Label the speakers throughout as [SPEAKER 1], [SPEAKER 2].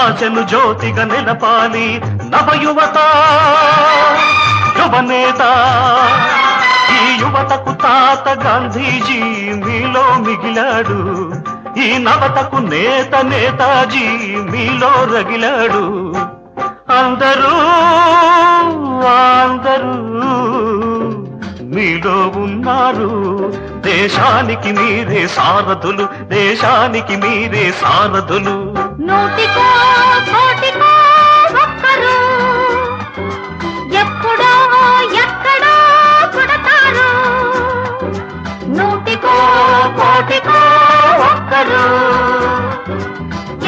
[SPEAKER 1] ఆశను జ్యోతిగా నిలపాలి నవయువత యువనేత. ఈ యువతకు తాత గాంధీజీ మీలో మిగిలాడు, ఈ నవతకు నేత నేతాజీ మీలో రగిలాడు. అందరూ అందరూ మీలో ఉన్నారు, దేశానికి మీరే సారథులు, దేశానికి మీరే సారథులు.
[SPEAKER 2] నూటికో కోటికో ఒక్కరు ఎప్పుడో ఎక్కడో పుడతారు. నూటికో కోటికో ఒక్కరు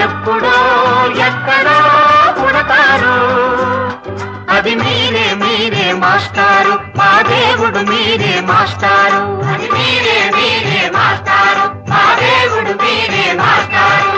[SPEAKER 2] ఎప్పుడో ఎక్కడో పుడతారు. అది మీరే మీరే మాస్టారు, మా దేవుడు మీరే మాస్టారు. అది మీరే మీరే మాస్టారు, మా దేవుడు మీరే మాస్టారు.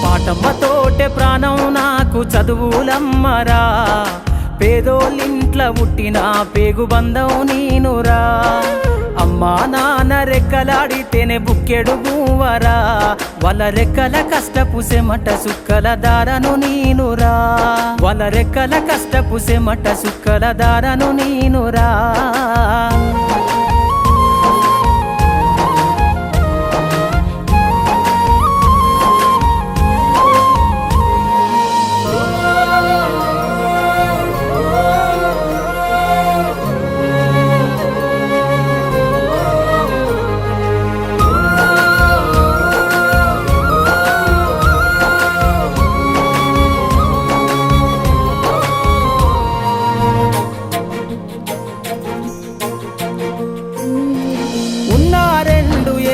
[SPEAKER 3] పాటమ్మతోటే ప్రాణం నాకు చదువులమ్మరా, పేదోళ్ళింట్ల పుట్టిన పేగు బంధం నీనురా. అమ్మా నాన్న రెక్కలాడితేనే బుక్కెడు బూవరా, వాళ్ళ రెక్కల కష్టపు సెమట సుక్కల దారను నీనురా. వాళ్ళ రెక్కల కష్టపు సెమట సుక్కల దారను నీనురా.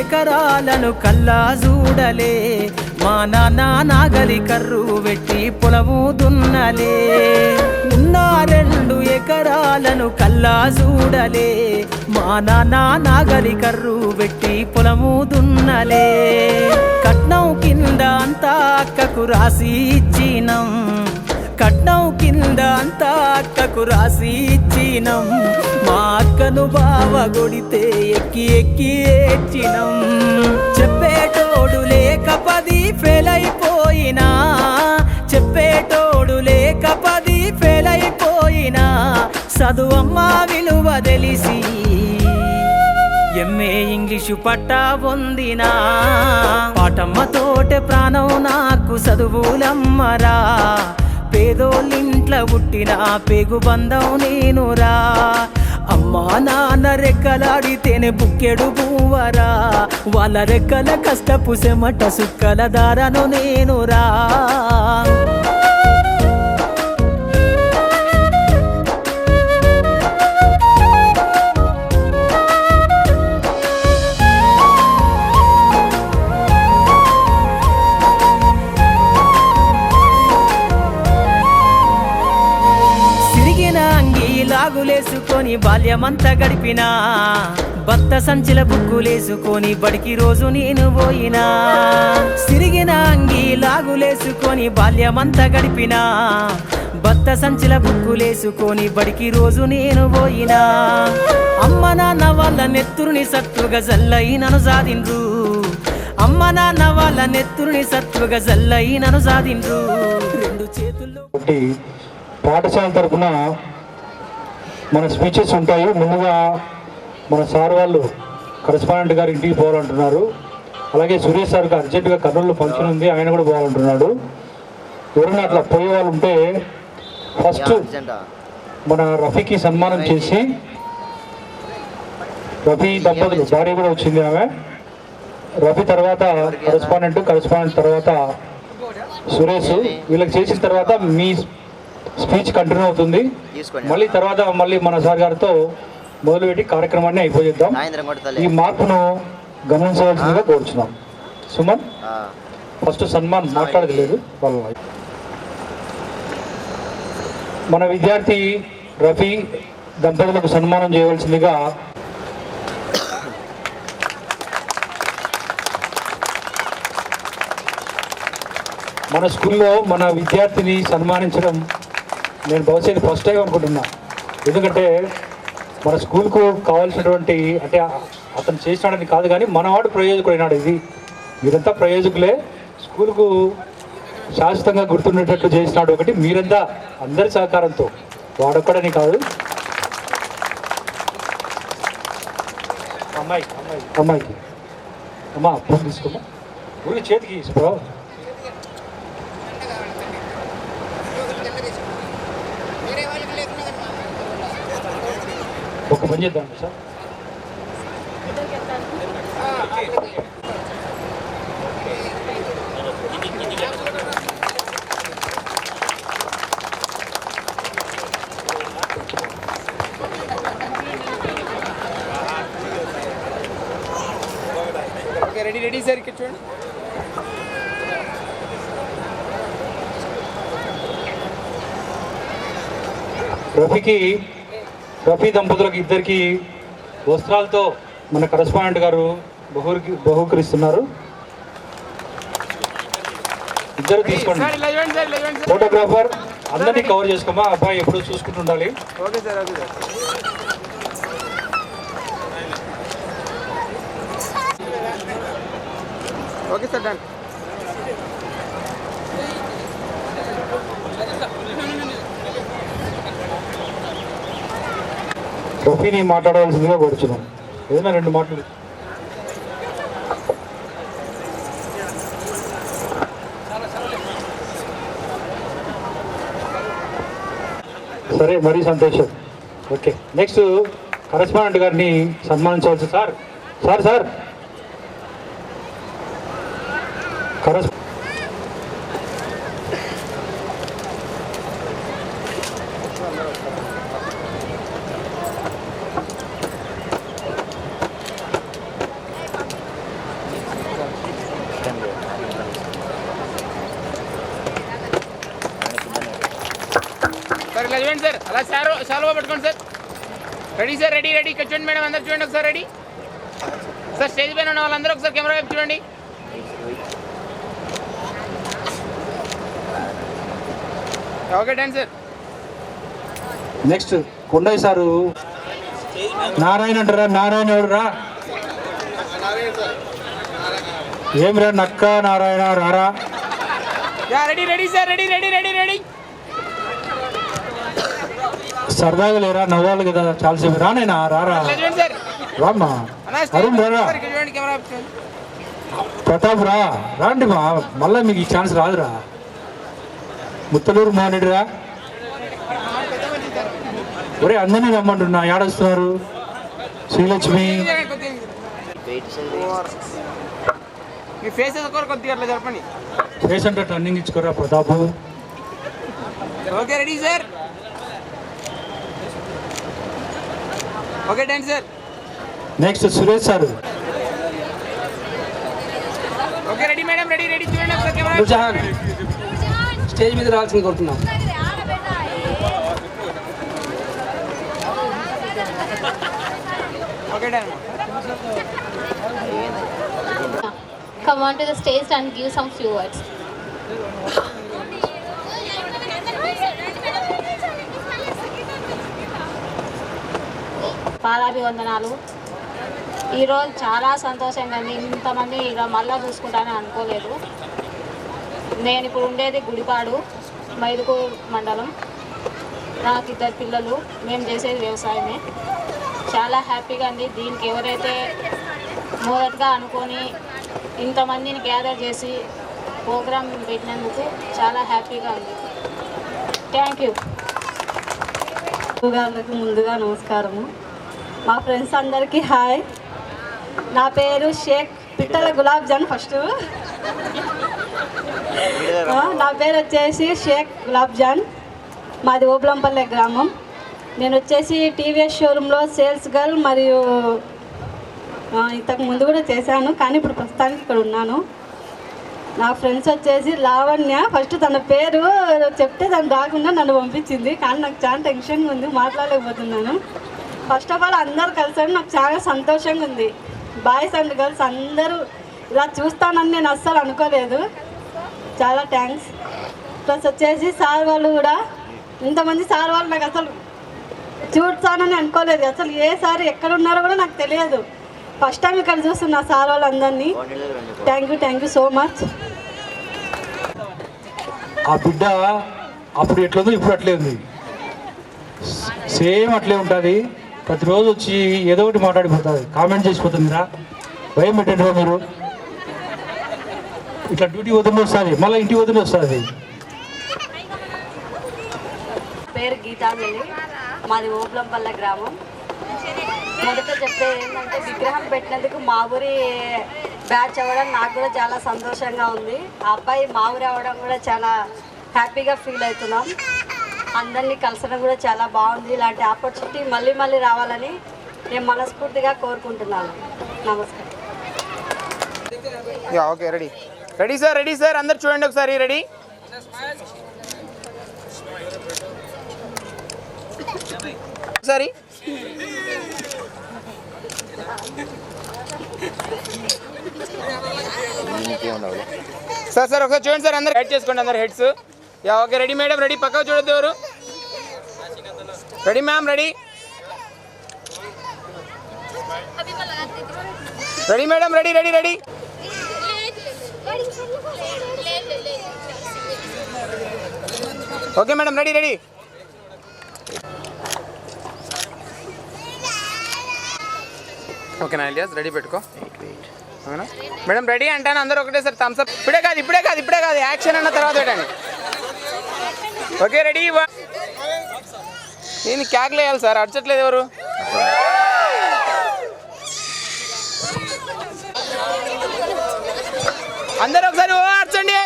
[SPEAKER 3] ఎకరాలను కల్లా చూడలే, మా నాన్న నాగలి కర్రు పెట్టి పొలము దున్నలే. ఉన్న 2 ఎకరాలను కల్లా చూడలే, మా నాన్న నాగలి కర్రు పెట్టి పొలము దున్నలే. కట్నం కింద అంతా అక్కకు రాసి ఇచ్చినం, కట్నం కింద అంతా అక్కకు రాసి ఇచ్చినం. మా అక్కను బావ కొడితే ఎక్కి ఎక్కి ఏడ్చినం. చెప్పేటోడు లేక 10 ఫెయిల్ అయిపోయినా, చెప్పేటోడు లేక 10 ఫెయిల్ అయిపోయినా, చదువమ్మ విలువ తెలిసి ఎంఏ ఇంగ్లీషు పట్టా పొందినా. పాటమ్మతోటే ప్రాణం నాకు చదువులమ్మరా, పేదోళ్ళింట్ల పుట్టిన పేగు బంధం నేనురా. అమ్మా నాన్న రెక్కలాడితేనే బుక్కెడు బూవరా, వాళ్ళ రెక్కల కష్టపు సెమట సుక్కల దారను నేనురా. లాగులేసుకొని బాల్యమంతా గడిపినా, భర్త సంచిల బుక్కులేసుకొని బడికి రోజు నేను పోయినా. సిరిగిన అంగి లాగులేసుకొని బాల్యమంతా గడిపినా, భర్త సంచిల బుక్కులేసుకొని బడికి రోజు నేను పోయినా. అమ్మ నాన్న వాళ్ళ నెత్తురుని సత్తుగా జల్లై నన్ను సాధిండ్రు, అమ్మ నాన్న వాళ్ళ నెత్తురుని సత్తుగా జల్లై నన్ను సాధిండ్రు. 2 చేతుల్లో
[SPEAKER 4] పాఠశాల తరఫున మన స్పీచెస్ ఉంటాయి. ముందుగా మన సార్ వాళ్ళు కరెస్పాండెంట్ గారు ఇంటికి పోవాలంటున్నారు. అలాగే సురేష్ సార్కి అర్జెంటుగా కర్నూలులో ఫంక్షన్ ఉంది, ఆయన కూడా పోవాలంటున్నాడు. ఎవరైనా అట్లా పోయే వాళ్ళు ఉంటే ఫస్ట్ మన రఫీకి సన్మానం చేసి, రఫీ దంపతులు భార్య కూడా వచ్చింది ఆమె, రఫీ తర్వాత కరెస్పాండెంట్ తర్వాత సురేష్, వీళ్ళకి చేసిన తర్వాత మీ స్పీచ్ కంటిన్యూ అవుతుంది. మళ్ళీ మన సార్ గారితో మొదలుపెట్టి కార్యక్రమాన్ని అయిపోయిద్దాం. ఈ మార్పును గమనించవలసిందిగా కోరుచున్నాం. సుమన్ ఫస్ట్ సన్మాన్ మాట్లాడలేదు వాళ్ళ. మన విద్యార్థి రఫీ దంపతులకు సన్మానం చేయవలసిందిగా మన స్కూల్లో మన విద్యార్థిని సన్మానించడం నేను బహుశా ఫస్ట్ టైం అనుకుంటున్నా. ఎందుకంటే మన స్కూల్కు కావాల్సినటువంటి అంటే అతను చేసినాడని కాదు కానీ మనవాడు ప్రయోజకుడైనాడు. ఇది మీరంతా ప్రయోజకులే, స్కూల్కు శాశ్వతంగా గుర్తుండేటట్లు చేసినాడు. ఒకటి మీరంతా అందరి సహకారంతో, వాడొక్కడని కాదు. అమ్మాయికి అమ్మా ఫోన్ తీసుకోమ్మా, ఊరికి చేతికి తీసుకో. ఒక పని చేద్దాం సార్.
[SPEAKER 5] రెడీ సార్ ఇక్కడ చూడండి.
[SPEAKER 4] రఫీ దంపతులకు ఇద్దరికి వస్త్రాలతో మన కరెస్పాండెంట్ గారు బహుకరిస్తున్నారు. ఇద్దరు తీసుకోండి. ఫోటోగ్రాఫర్ అందరినీ కవర్ చేసుకోమా, అబ్బాయి ఎప్పుడు చూసుకుంటుండాలి.
[SPEAKER 5] Okay sir, okay sir. Okay sir, done.
[SPEAKER 4] రఫీని మాట్లాడవలసిందిగా కోరుచున్నాం. ఏదైనా 2 మాటలు. సరే, మరీ సంతోషం. ఓకే, నెక్స్ట్ కరెస్పాండెంట్ గారిని సన్మానించవచ్చు. సార్ సార్ సార్
[SPEAKER 5] సార్ ఇలా చూడండి సార్, అలా సాల్వా పట్టుకోండి sir. Ready sir, ready ready. ఇక్కడ చూడండి మేడం, అందరు చూడండి ఒకసారి. Ready sir. స్టేజ్ పైన ఉన్న వాళ్ళందరూ ఒకసారి కెమెరా వైపు చూడండి. Okay, done sir.
[SPEAKER 4] Next Kondaiah sir. Narayana అంటారా? నారాయణ ఎవడురా? ఏం రా నక్క నారాయణ రారా?
[SPEAKER 5] Ready ready sir, ready ready ready ready.
[SPEAKER 4] సరదాగా లేరా? నవ్వాలి కదా చాలాసేపు. రానైనా రారా? రామ్మా. అరుణ్ రారా? ప్రతాప్ రా, రాండి మా. మళ్ళీ మీకు ఈ ఛాన్స్ రాదురా. ముత్తలూరు మోహన్ రా. ఒరే అందరినీ రమ్మంటున్నా, ఏడొస్తున్నారు? శ్రీలక్ష్మి.
[SPEAKER 5] మీ ఫేస్ కొద్దిగా అట్లా చెప్పండి.
[SPEAKER 4] ఫేస్ అంటే టర్నింగ్ ఇచ్చుకోరా Pratap.
[SPEAKER 5] Okay, ready sir. Okay, done sir.
[SPEAKER 4] Next Suresh sir.
[SPEAKER 5] Okay, ready madam, ready ready. చూడండి ఒకసారి కెమెరా.
[SPEAKER 6] స్టేజ్ మీద రావాల్సింది కోరుతున్నాం.
[SPEAKER 5] Okay, done.
[SPEAKER 7] Come on to the stage and give some few words. పాదాభివందనాలు. ఈరోజు చాలా సంతోషంగా ఉంది. ఇంతమంది ఇలా మళ్ళా చూసుకుంటానని అనుకోలేదు. నేను ఇప్పుడు ఉండేది గుడిపాడు, మైదుకూరు మండలం. నాకు 2 పిల్లలు. మేము చేసేది వ్యవసాయమే. చాలా హ్యాపీగా ఉంది. దీనికి ఎవరైతే మొదటగా అనుకొని ఇంతమందిని గ్యాదర్ చేసి ప్రోగ్రామ్ పెట్టినందుకు చాలా హ్యాపీగా ఉంది. Thank you.
[SPEAKER 8] గారికి ముందుగా నమస్కారము. మా ఫ్రెండ్స్ అందరికీ హాయ్. నా పేరు షేక్ పిట్టల గులాబ్ జాన్. ఫస్ట్ నా పేరు వచ్చేసి షేక్ గులాబ్ జాన్. మాది ఓబులంపల్లె గ్రామం. నేను వచ్చేసి టీవీఎస్ షోరూంలో సేల్స్ గర్ల్ మరియు ఇంతకు ముందు కూడా చేశాను, కానీ ఇప్పుడు ప్రస్తుతానికి ఇక్కడ ఉన్నాను. నా ఫ్రెండ్స్ వచ్చేసి లావణ్య. ఫస్ట్ తన పేరు చెప్తే తను రాకుండా నన్ను పంపించింది, కానీ నాకు చాలా టెన్షన్గా ఉంది, మాట్లాడలేకపోతున్నాను. ఫస్ట్ ఆఫ్ ఆల్ అందరూ కలిసారు, నాకు చాలా సంతోషంగా ఉంది. బాయ్స్ అండ్ గర్ల్స్ అందరూ ఇలా చూస్తానని నేను అస్సలు అనుకోలేదు. చాలా థ్యాంక్స్. ప్లస్ వచ్చేసి సార్ వాళ్ళు కూడా, ఇంతమంది సార్ వాళ్ళు నాకు అసలు చూస్తానని అనుకోలేదు. అసలు ఏ సార్ ఎక్కడ ఉన్నారో కూడా నాకు తెలియదు. ఫస్ట్ టైం ఇక్కడ చూస్తున్నా సార్ వాళ్ళందరినీ. Thank you so much.
[SPEAKER 4] ఆ బిడ్డ అప్పుడు ఎట్లుందో ఇప్పుడు అట్లే ఉంది, సేమ్ అట్లే ఉంటుంది. ప్రతిరోజు వచ్చి ఏదో ఒకటి మాట్లాడిపోతుంది, కామెంట్ చేసిపోతుందిరా. భయం పెట్టండి మీరు. ఇట్లా డ్యూటీ పోతుండే వస్తుంది, మళ్ళీ ఇంటికి పోతుండే వస్తుంది.
[SPEAKER 8] పేరు గీతాంజలి, మాది ఓబ్లంపల్లె గ్రామం. మొదట చెప్పేది ఏంటంటే, విగ్రహం పెట్టినందుకు మా ఊరి బ్యాచ్ అవ్వడం నాకు కూడా చాలా సంతోషంగా ఉంది. ఆ అబ్బాయి మా ఊరి అవ్వడం కూడా చాలా హ్యాపీగా ఫీల్ అవుతున్నాం. అందరినీ కలిసడం కూడా చాలా బాగుంది. ఇలాంటి ఆపర్చునిటీ మళ్ళీ మళ్ళీ రావాలని నేను మనస్ఫూర్తిగా కోరుకుంటున్నాను. నమస్కారం.
[SPEAKER 5] ఓకే, రెడీ సార్ అందరు చూడండి ఒకసారి. రెడీ? ఒకసారి సార్ ఒకసారి చూడండి సార్, అందరు హెడ్ చేసుకోండి, అందరు heads. Okay, ready madam, ready. పక్కకు చూడొద్దు ఎవరు. Ready ma'am, ready madam, ready. Okay madam, ready. ఓకేనా ఇలియాస్, రెడీ పెట్టుకో. అవునా మేడం, రెడీ అంటాను అందరూ ఒకటేసారి థమ్స్ అప్. ఇప్పుడే కాదు, యాక్షన్ అన్న తర్వాత పెట్టండి. Okay, ready. నేను క్యాక్లు వేయాలి సార్, అర్చట్లేదు ఎవరు. అందరూ ఒకసారి అర్చండి.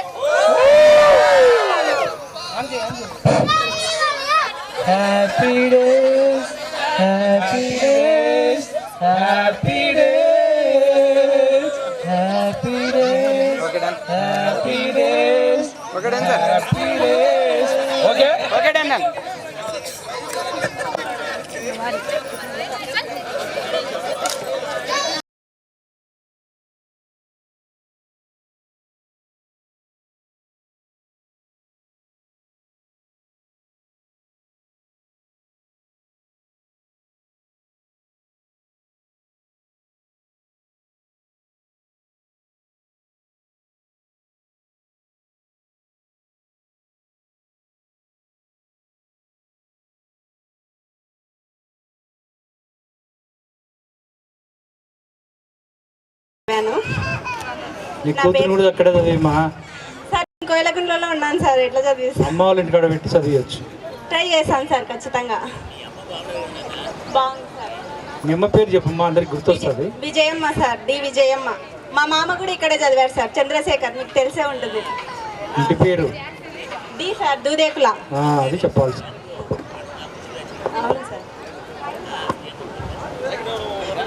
[SPEAKER 3] Happy days, happy days, happy days, happy days,
[SPEAKER 5] okay done,
[SPEAKER 3] happy days,
[SPEAKER 5] okay done sir,
[SPEAKER 3] happy days.
[SPEAKER 5] Okay done.
[SPEAKER 4] నీ కూతురు కూడా అక్కడ చదివమ్మా.
[SPEAKER 8] సార్ కోయలకుంటలో ఉన్నాను సార్. ఎట్లా చదివి
[SPEAKER 4] అమ్మ వాళ్ళ ఇంటికాడ పెట్టి చదివచ్చు.
[SPEAKER 8] ట్రై చేశాను సార్, ఖచ్చితంగా బాగుంది సార్.
[SPEAKER 4] మీ అమ్మ పేరు చెప్పమ్మా, అందరికి గుర్తొస్తుంది.
[SPEAKER 8] Vijayamma sir, D Vijayamma. మా మామ కూడా ఇక్కడే చదివారు సార్, చంద్రశేఖర్, మీకు తెలిసే ఉంటుంది.
[SPEAKER 4] ఇంటి పేరు
[SPEAKER 8] డి సార్, దూదేకుల.
[SPEAKER 4] అది చెప్పాలి సార్.
[SPEAKER 8] అవును సార్.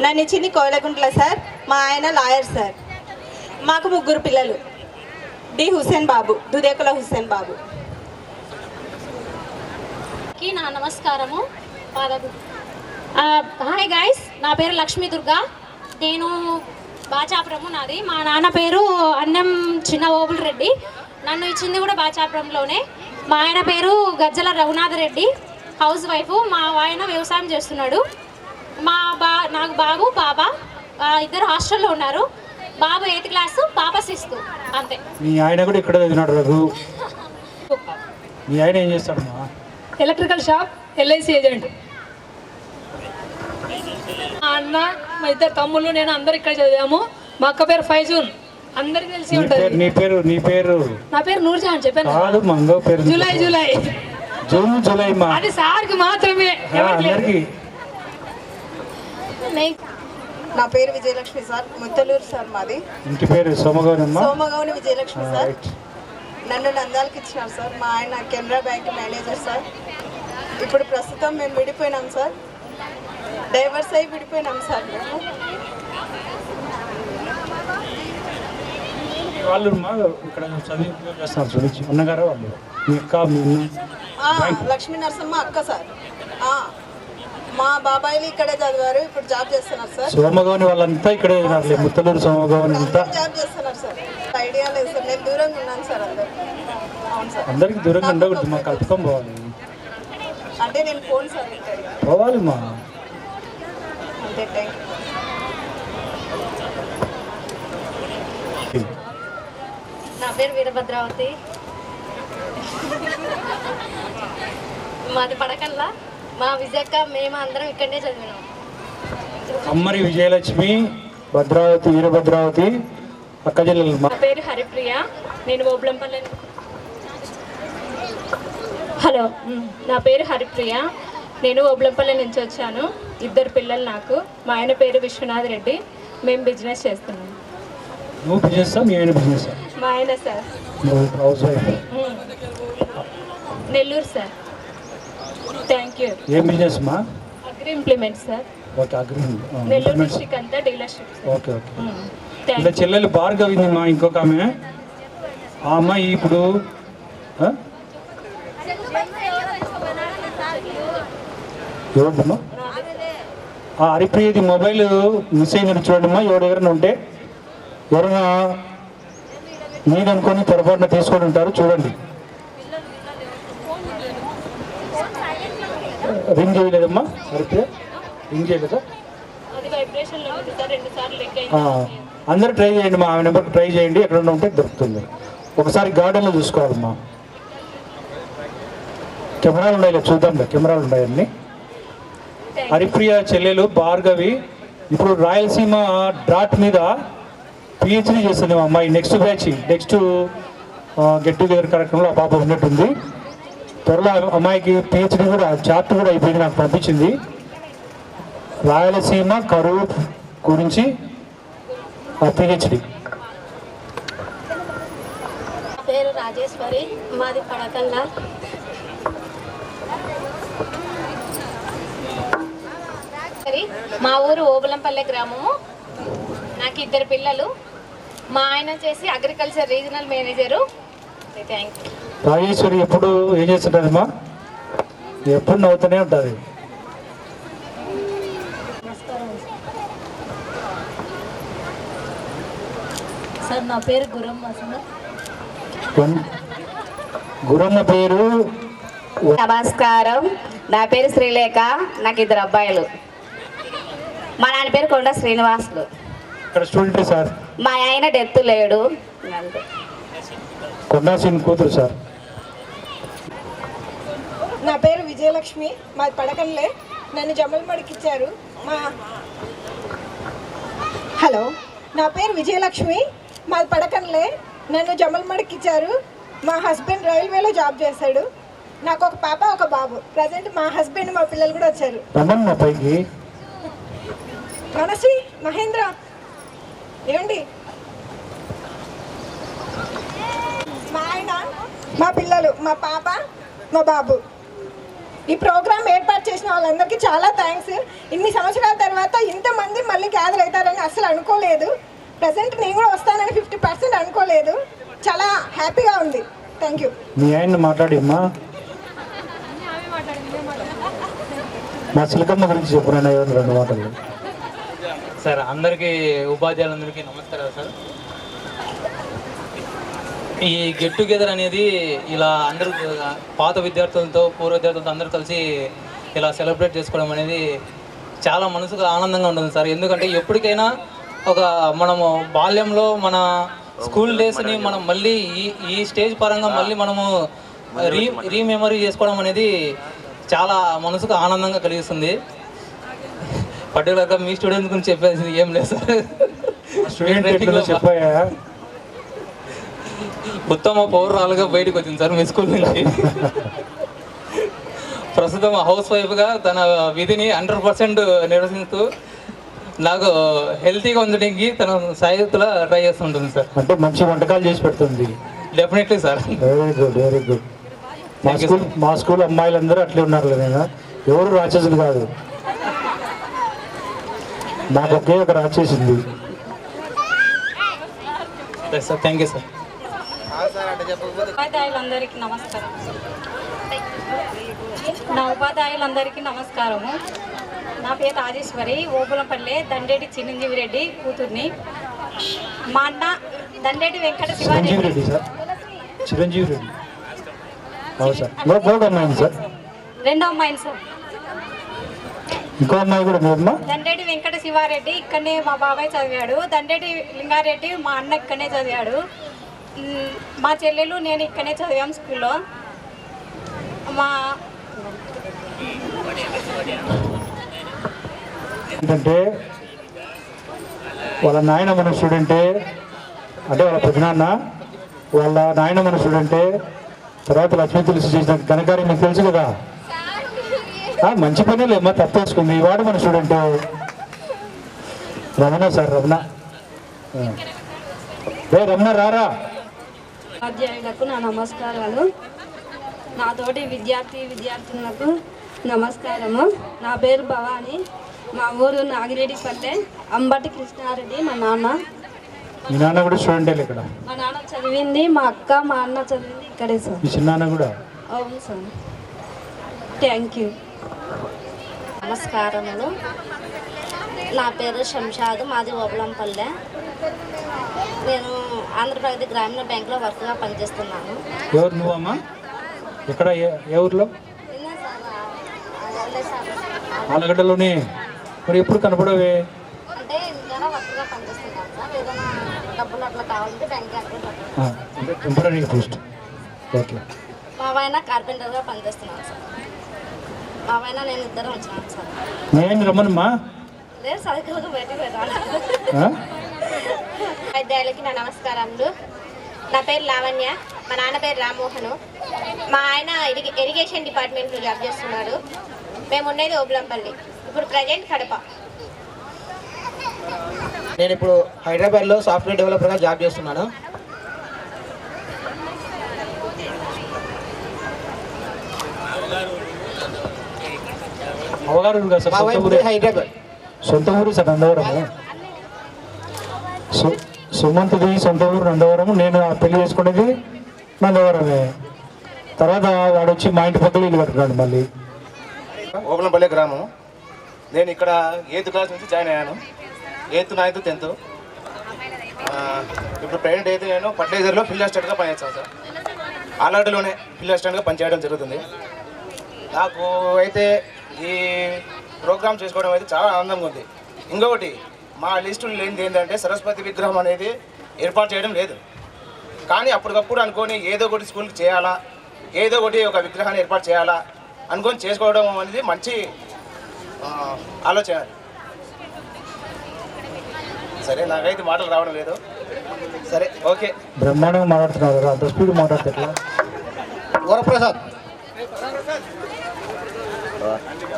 [SPEAKER 8] నన్ను ఇచ్చింది కోయలకుంట్ల సార్. మా ఆయన లాయర్ సార్. మాకు 3 పిల్లలు. డి హుస్సేన్ బాబు, దుదేకుల హుస్సేన్ బాబు.
[SPEAKER 9] నా నమస్కారము. హాయ్ గైస్, నా పేరు లక్ష్మీ దుర్గా. నేను బాచాపురము నాది. మా నాన్న పేరు అన్నం చిన్న ఓబుల్ రెడ్డి. నన్ను ఇచ్చింది కూడా బాచాపురంలోనే. మా ఆయన పేరు గజ్జల రఘునాథ రెడ్డి, హౌస్ వైఫ్. మా ఆయన వ్యవసాయం చేస్తున్నాడు. నాకు బాబు పాప, ఇద్దరు హాస్టల్లో ఉన్నారు. బాబు 8th క్లాసు, పాప 6th. అంతే.
[SPEAKER 4] మీ ఆయన కూడా ఇక్కడ చదివినాడు రఘు. మీ ఆయన ఏం చేస్తాడు?
[SPEAKER 6] Electrical shop, LIC agent. మా అన్న, మా 2 తమ్ముళ్ళు, నేను అందరు ఇక్కడ చదివాము. మా అక్క పేరు ఫైజూన్, అందరికి తెలిసి ఉంటుంది.
[SPEAKER 4] నీ పేరు? నా పేరు
[SPEAKER 6] నూర్జహాన్. చెప్పాను
[SPEAKER 4] కాదు, మంగో పేరు
[SPEAKER 6] జూలై.
[SPEAKER 4] జూలై మా
[SPEAKER 6] అది సార్కి మాత్రమే.
[SPEAKER 8] నా పేరు విజయలక్ష్మి సార్, ముత్తలూరు సార్ మాది.
[SPEAKER 4] ఇంటి పేరు
[SPEAKER 8] సోమగౌని విజయలక్ష్మి సార్. నన్ను నందాలకు ఇచ్చినారు సార్. మా ఆయన కెనరా బ్యాంక్ మేనేజర్ సార్. ఇప్పుడు ప్రస్తుతం మేము విడిపోయినాం సార్, డైవర్స్ అయి విడిపోయినాం సార్ మేము.
[SPEAKER 4] వాళ్ళు ఇక్కడ చదివి చేస్తారు చూపించి ఉన్నగారు వాళ్ళు మీ అక్క మీ
[SPEAKER 10] లక్ష్మీ నరసమ్మ అక్క సార్. మా బాబాయిలు ఇక్కడే చదివారు, ఇప్పుడు జాబ్ చేస్తున్నారు సార్.
[SPEAKER 4] సోమగౌని వాళ్ళంతా ఇక్కడే ముత్తలూరు సోమగౌని అంతా
[SPEAKER 10] జాబ్ చేస్తున్నారు సార్. ఐడియా లేదు సార్, నేను దూరంగా ఉన్నాను సార్. అవును సార్.
[SPEAKER 4] అందరికి దూరంగా ఉండకూడదు, మాకు కలుపుకొని పోవాలి.
[SPEAKER 10] అంటే నేను ఫోన్ సార్
[SPEAKER 4] పోవాలి మా
[SPEAKER 10] అంతే.
[SPEAKER 9] నా పేరు వీరభద్రావతి, మాది పడకల్లా. మా విజయక్క మేము అందరం ఇక్కడనే చదివినాం.
[SPEAKER 4] అమ్మరి విజయలక్ష్మి, భద్రావతి, వీరభద్రావతి అక్క చెల్లెలు.
[SPEAKER 9] నా పేరు హరిప్రియ, నేను ఓబులంపల్లి. హలో, నా పేరు హరిప్రియ, నేను ఓబులంపల్లి నుంచి వచ్చాను. 2 పిల్లలు నాకు. మా ఆయన పేరు విశ్వనాథ్ రెడ్డి. మేము బిజినెస్ చేస్తున్నాం.
[SPEAKER 4] నువ్వు బిజినెస్? మీ ఆయన బిజినెస్?
[SPEAKER 9] మా ఆయన sir
[SPEAKER 4] house wife.
[SPEAKER 9] Nellore sir. Thank you.
[SPEAKER 4] ఏం బిజినెస్ మా?
[SPEAKER 9] Agri implement sir.
[SPEAKER 4] Okay, agri
[SPEAKER 9] Nellore district అంతా డీలర్షిప్.
[SPEAKER 4] Okay okay. ఇలా చెల్లెలు భార్గవి మా ఇంకొక ఆమె. ఆ అమ్మాయి ఇప్పుడు ఎవరిదమ్మా? హరిప్రియది మొబైల్ మిస్ అయినట్టు చూడమ్మా. ఎవరెవరైనా ఉంటే ఎవరైనా మీరు అనుకొని పొరపాటున తీసుకొని ఉంటారు, చూడండి. రింగ్ చేయలేదమ్మా హరిప్రియ? రింగ్ చేయలేదా? అందరూ ట్రై చేయండి మా, ఆమె నెంబర్కి ట్రై చేయండి. ఎక్కడన్నా ఉంటే దొరుకుతుంది. ఒకసారి గార్డెన్లో చూసుకోవాలమ్మా. కెమెరాలు ఉన్నాయి, చూద్దాంలే. కెమెరాలు ఉన్నాయి అన్నీ. హరిప్రియ చెల్లెలు భార్గవి ఇప్పుడు రాయలసీమ డ్రాట్ మీద పిహెచ్డీ చేస్తుంది మా అమ్మాయి. Next batch, next get together కార్యక్రమంలో ఆ పాప ఉన్నట్టుంది. త్వరలో అమ్మాయికి పిహెచ్డీ కూడా, చార్ట్ కూడా అయిపోయింది, నాకు పంపించింది. రాయలసీమ కరువు గురించి పిహెచ్డీ.
[SPEAKER 9] పేరు రాజేశ్వరి, మాది పడకల్లా. మా ఊరు ఓబులంపల్లె గ్రామము. నాకు 2 పిల్లలు. మా ఆయన వచ్చేసి agriculture regional manager. Thank you.
[SPEAKER 4] Rajeshwari ఎప్పుడు ఏం చేస్తుంటారమ్మా? ఎప్పుడు నవ్వుతూనే ఉంటుంది.
[SPEAKER 9] సార్ నా పేరు గురమ్మ సార్.
[SPEAKER 4] గురమ్మ పేరు.
[SPEAKER 11] నమస్కారం, నా పేరు శ్రీలేఖ. నాకు 2 అబ్బాయిలు. మా నాన్న పేరు కొండ శ్రీనివాసులు.
[SPEAKER 4] ఇక్కడ స్టూడెంట్ సార్.
[SPEAKER 11] మా ఆయన డెత్ లేడు.
[SPEAKER 4] కొండా శ్రీని కూతురు సార్.
[SPEAKER 10] నా పేరు విజయలక్ష్మి, మాది పడకల్లే. నన్ను జమల్మడికి ఇచ్చారు. హలో, నా పేరు విజయలక్ష్మి, మాది పడకల్లే. నన్ను జమల్మడికి ఇచ్చారు. మా హస్బెండ్ రైల్వేలో జాబ్ చేశాడు. నాకు ఒక పాప, ఒక బాబు. ప్రజెంట్ మా హస్బెండ్, మా పిల్లలు కూడా వచ్చారు. మనసి మహేంద్ర ఏమండి? మా ఆయన, మా పిల్లలు, మా పాప, మా బాబు. ఈ ప్రోగ్రామ్ ఏర్పాటు చేసిన వాళ్ళందరికీ చాలా థ్యాంక్స్. ఇన్ని సంవత్సరాల తర్వాత ఇంతమంది మళ్ళీ గ్యాదర్ అవుతారని అసలు అనుకోలేదు. ప్రజెంట్ నేను కూడా వస్తానని 50% అనుకోలేదు. చాలా హ్యాపీగా ఉంది. Thank you.
[SPEAKER 4] మీ ఆయన మాట్లాడమ్మా. మా సిలకమ్మ గురించి చెప్పుకున్నా 2 మాటలు
[SPEAKER 12] సార్. అందరికీ ఉపాధ్యాయులందరికీ నమస్కారాలు సార్. ఈ గెట్ టుగెదర్ అనేది ఇలా అందరూ పాత విద్యార్థులతో, పూర్వ విద్యార్థులతో అందరూ కలిసి ఇలా సెలబ్రేట్ చేసుకోవడం అనేది చాలా మనసుకు ఆనందంగా ఉంటుంది సార్. ఎందుకంటే ఎప్పటికైనా మనము బాల్యంలో మన స్కూల్ డేస్ని మనం మళ్ళీ ఈ స్టేజ్ పరంగా మళ్ళీ మనము రీమెమరీ చేసుకోవడం అనేది చాలా మనసుకు ఆనందంగా కలిగిస్తుంది. పర్టికులర్గా మీ స్టూడెంట్స్ గురించి చెప్పేసి ఏం లేదు సార్.
[SPEAKER 4] చెప్పాయా?
[SPEAKER 12] ఉత్తమ పౌరురాలుగా బయటకు వచ్చింది సార్ మీ స్కూల్ నుంచి. ప్రస్తుతం హౌస్ వైఫ్గా తన విధిని 100% నిర్వహిస్తూ నాకు హెల్తీగా ఉండడానికి తన సాయత్తులా ట్రై చేస్తుంటుంది సార్.
[SPEAKER 4] అంటే మంచి వంటకాలు చేసి పెడుతుంది.
[SPEAKER 12] Definitely sir.
[SPEAKER 4] Very good, very good. మా స్కూల్ అమ్మాయిలందరూ అట్లే ఉన్నారు కదా, ఎవరు రాక్షసులు కాదు. నాకు ఒకే ఒక రాక్షసింది.
[SPEAKER 12] Sir thank you sir.
[SPEAKER 13] ఉపాధ్యాయులందరికీ నమస్కారం. నా ఉపాధ్యాయులందరికీ నమస్కారము. నా పేరు రాజేశ్వరి, ఓపులపల్లె దండేటి చిరంజీవి రెడ్డి కూతుర్ని. మా అన్న దండేటి వెంకట
[SPEAKER 4] చిరంజీవి రెడ్డి సార్. చిరంజీవి రెడ్డి సార్. అమ్మాయి సార్.
[SPEAKER 13] రెండో అమ్మాయిని సార్.
[SPEAKER 4] ఇంకో అమ్మాయి కూడా మీరమ్మా?
[SPEAKER 13] దండేటి వెంకట శివారెడ్డి ఇక్కడనే మా బాబాయ్ చదివాడు. దండేటి లింగారెడ్డి మా అన్న ఇక్కడనే చదివాడు. మా చెల్లెలు నేను ఇక్కడనే చదివాం స్కూల్లో. మా
[SPEAKER 4] ఏంటంటే వాళ్ళ నాయన మన స్టూడెంటే, అంటే వాళ్ళ పెద్దనాన్న వాళ్ళ నాయన మన స్టూడెంటే. తర్వాత లక్ష్మీ తులసి చేసిన ఘనకార్యం మీకు తెలుసు కదా. మంచి పని లేమ్మా, తప్పేసుకుంది. వాడు మన స్టూడెంట్ రమణ సార్. రమణ రమణ రారా.
[SPEAKER 8] ఉపాధ్యాయులకు నా నమస్కారాలు. నాతోటి విద్యార్థులకు నమస్కారము. నా పేరు భవాని. మా ఊరు నాగిరెడ్డిపల్లె. అంబటి కృష్ణారెడ్డి మా నాన్న.
[SPEAKER 4] మీ నాన్న కూడా స్టూడెంటే ఇక్కడ?
[SPEAKER 8] మా నాన్న చదివింది, మా అక్క మా అన్న చదివింది ఇక్కడే సార్.
[SPEAKER 4] మీ చిన్నాన్న కూడా?
[SPEAKER 8] అవును సార్. Thank you.
[SPEAKER 11] నమస్కారములు. నా పేరు శంషాద్, మాది ఓబులంపల్లె. నేను ఆంధ్రప్రదేశ్ గ్రామీణ బ్యాంకులో వర్క్గా పనిచేస్తున్నాను.
[SPEAKER 4] ఎవరు నువ్వమ్మా? ఎక్కడ, ఏ ఊర్లో? ఆలగడ్డలోనే. మరి ఎప్పుడు కనపడవే?
[SPEAKER 11] అంటే ఇంట్లో వర్క్గా పనిచేస్తున్నాను సార్. ఏదైనా డబ్బులు అట్లా కావాలంటే బ్యాంక్
[SPEAKER 4] టెంపరీ పోస్ట్. ఓకే.
[SPEAKER 11] మా ఆయన కార్పెంటర్గా పనిచేస్తున్నాను సార్. మా ఆయన నేను ఇద్దరం వచ్చినాను సార్.
[SPEAKER 4] నేను రమ్మనమ్మా.
[SPEAKER 11] లేదు సైకిల్గా బయటకు పెట్టాలి.
[SPEAKER 14] ఉపాధ్యాయులకి నా నమస్కారములు. నా పేరు లావణ్య, మా నాన్న పేరు రామ్మోహను. మా ఆయన ఇరిగేషన్ డిపార్ట్మెంట్లో జాబ్ చేస్తున్నాడు. మేము ఉండేది ఓబులంపల్లి, ఇప్పుడు ప్రజెంట్ కడప.
[SPEAKER 15] నేను ఇప్పుడు హైదరాబాద్లో సాఫ్ట్వేర్ డెవలపర్గా జాబ్ చేస్తున్నాను.
[SPEAKER 4] హైదరాబాద్ సొంత ఊరు సార్ నందవరము. సుమంత్ది సొంత ఊరు నందవరము. నేను పెళ్లి చేసుకునేది నందవరమే. తర్వాత వాడు వచ్చి మా ఇంటి పక్కన ఇల్లు కట్టుకున్నాడు మళ్ళీ.
[SPEAKER 15] ఓబులంపల్లి గ్రామం. నేను ఇక్కడ 8th క్లాస్ నుంచి జాయిన్ అయ్యాను. 8th, 9th, 10th. ఇప్పుడు ప్రజెంట్ అయితే నేను ఫర్టిలైజర్లో ఫీల్డ్ అసిస్టెంట్గా పనిచేస్తాను సార్. ఆల్రెడీలోనే ఫీల్డ్ అసిస్టెంట్గా పనిచేయడం జరుగుతుంది. నాకు అయితే ఈ ప్రోగ్రామ్ చేసుకోవడం అయితే చాలా ఆనందంగా ఉంది. ఇంకొకటి మా లిస్టులో లేనిది ఏంటంటే సరస్వతి విగ్రహం అనేది ఏర్పాటు చేయడం లేదు. కానీ అప్పటికప్పుడు అనుకొని ఏదో ఒకటి స్కూల్కి చేయాలా, ఏదో ఒకటి ఒక విగ్రహాన్ని ఏర్పాటు చేయాలా అనుకొని చేసుకోవడం అనేది మంచి ఆలోచన. సరే, నాకైతే మాటలు రావడం లేదు. సరే, ఓకే.
[SPEAKER 4] బ్రహ్మాండంగా మాట్లాడుతున్నారు. అంత స్పీడ్ మాట్లాడితే ఎట్లా?
[SPEAKER 15] వరప్రసాద్.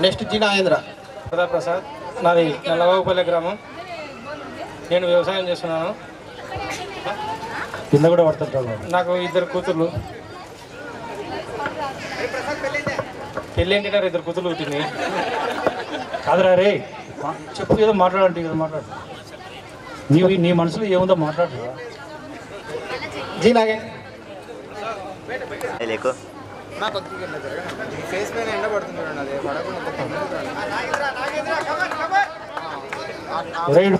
[SPEAKER 15] Next G Nagendra.
[SPEAKER 12] ప్రసాద్. నాది నల్లవాగుపల్లె గ్రామం. నేను వ్యవసాయం చేస్తున్నాను.
[SPEAKER 4] కింద కూడా పడుతుంటాను.
[SPEAKER 12] నాకు 2 కూతుర్లు. పెళ్ళేంటి 2 కూతుర్లు పుట్టింది.
[SPEAKER 4] కాదురా రే, చెప్పు ఏదో మాట్లాడంటే కదా మాట్లాడు. నీ మనసులో ఏముందో మాట్లాడు.
[SPEAKER 15] జీ నాగేంద్ర.
[SPEAKER 5] ఫేస్ పైన ఎండ పడుతుంది.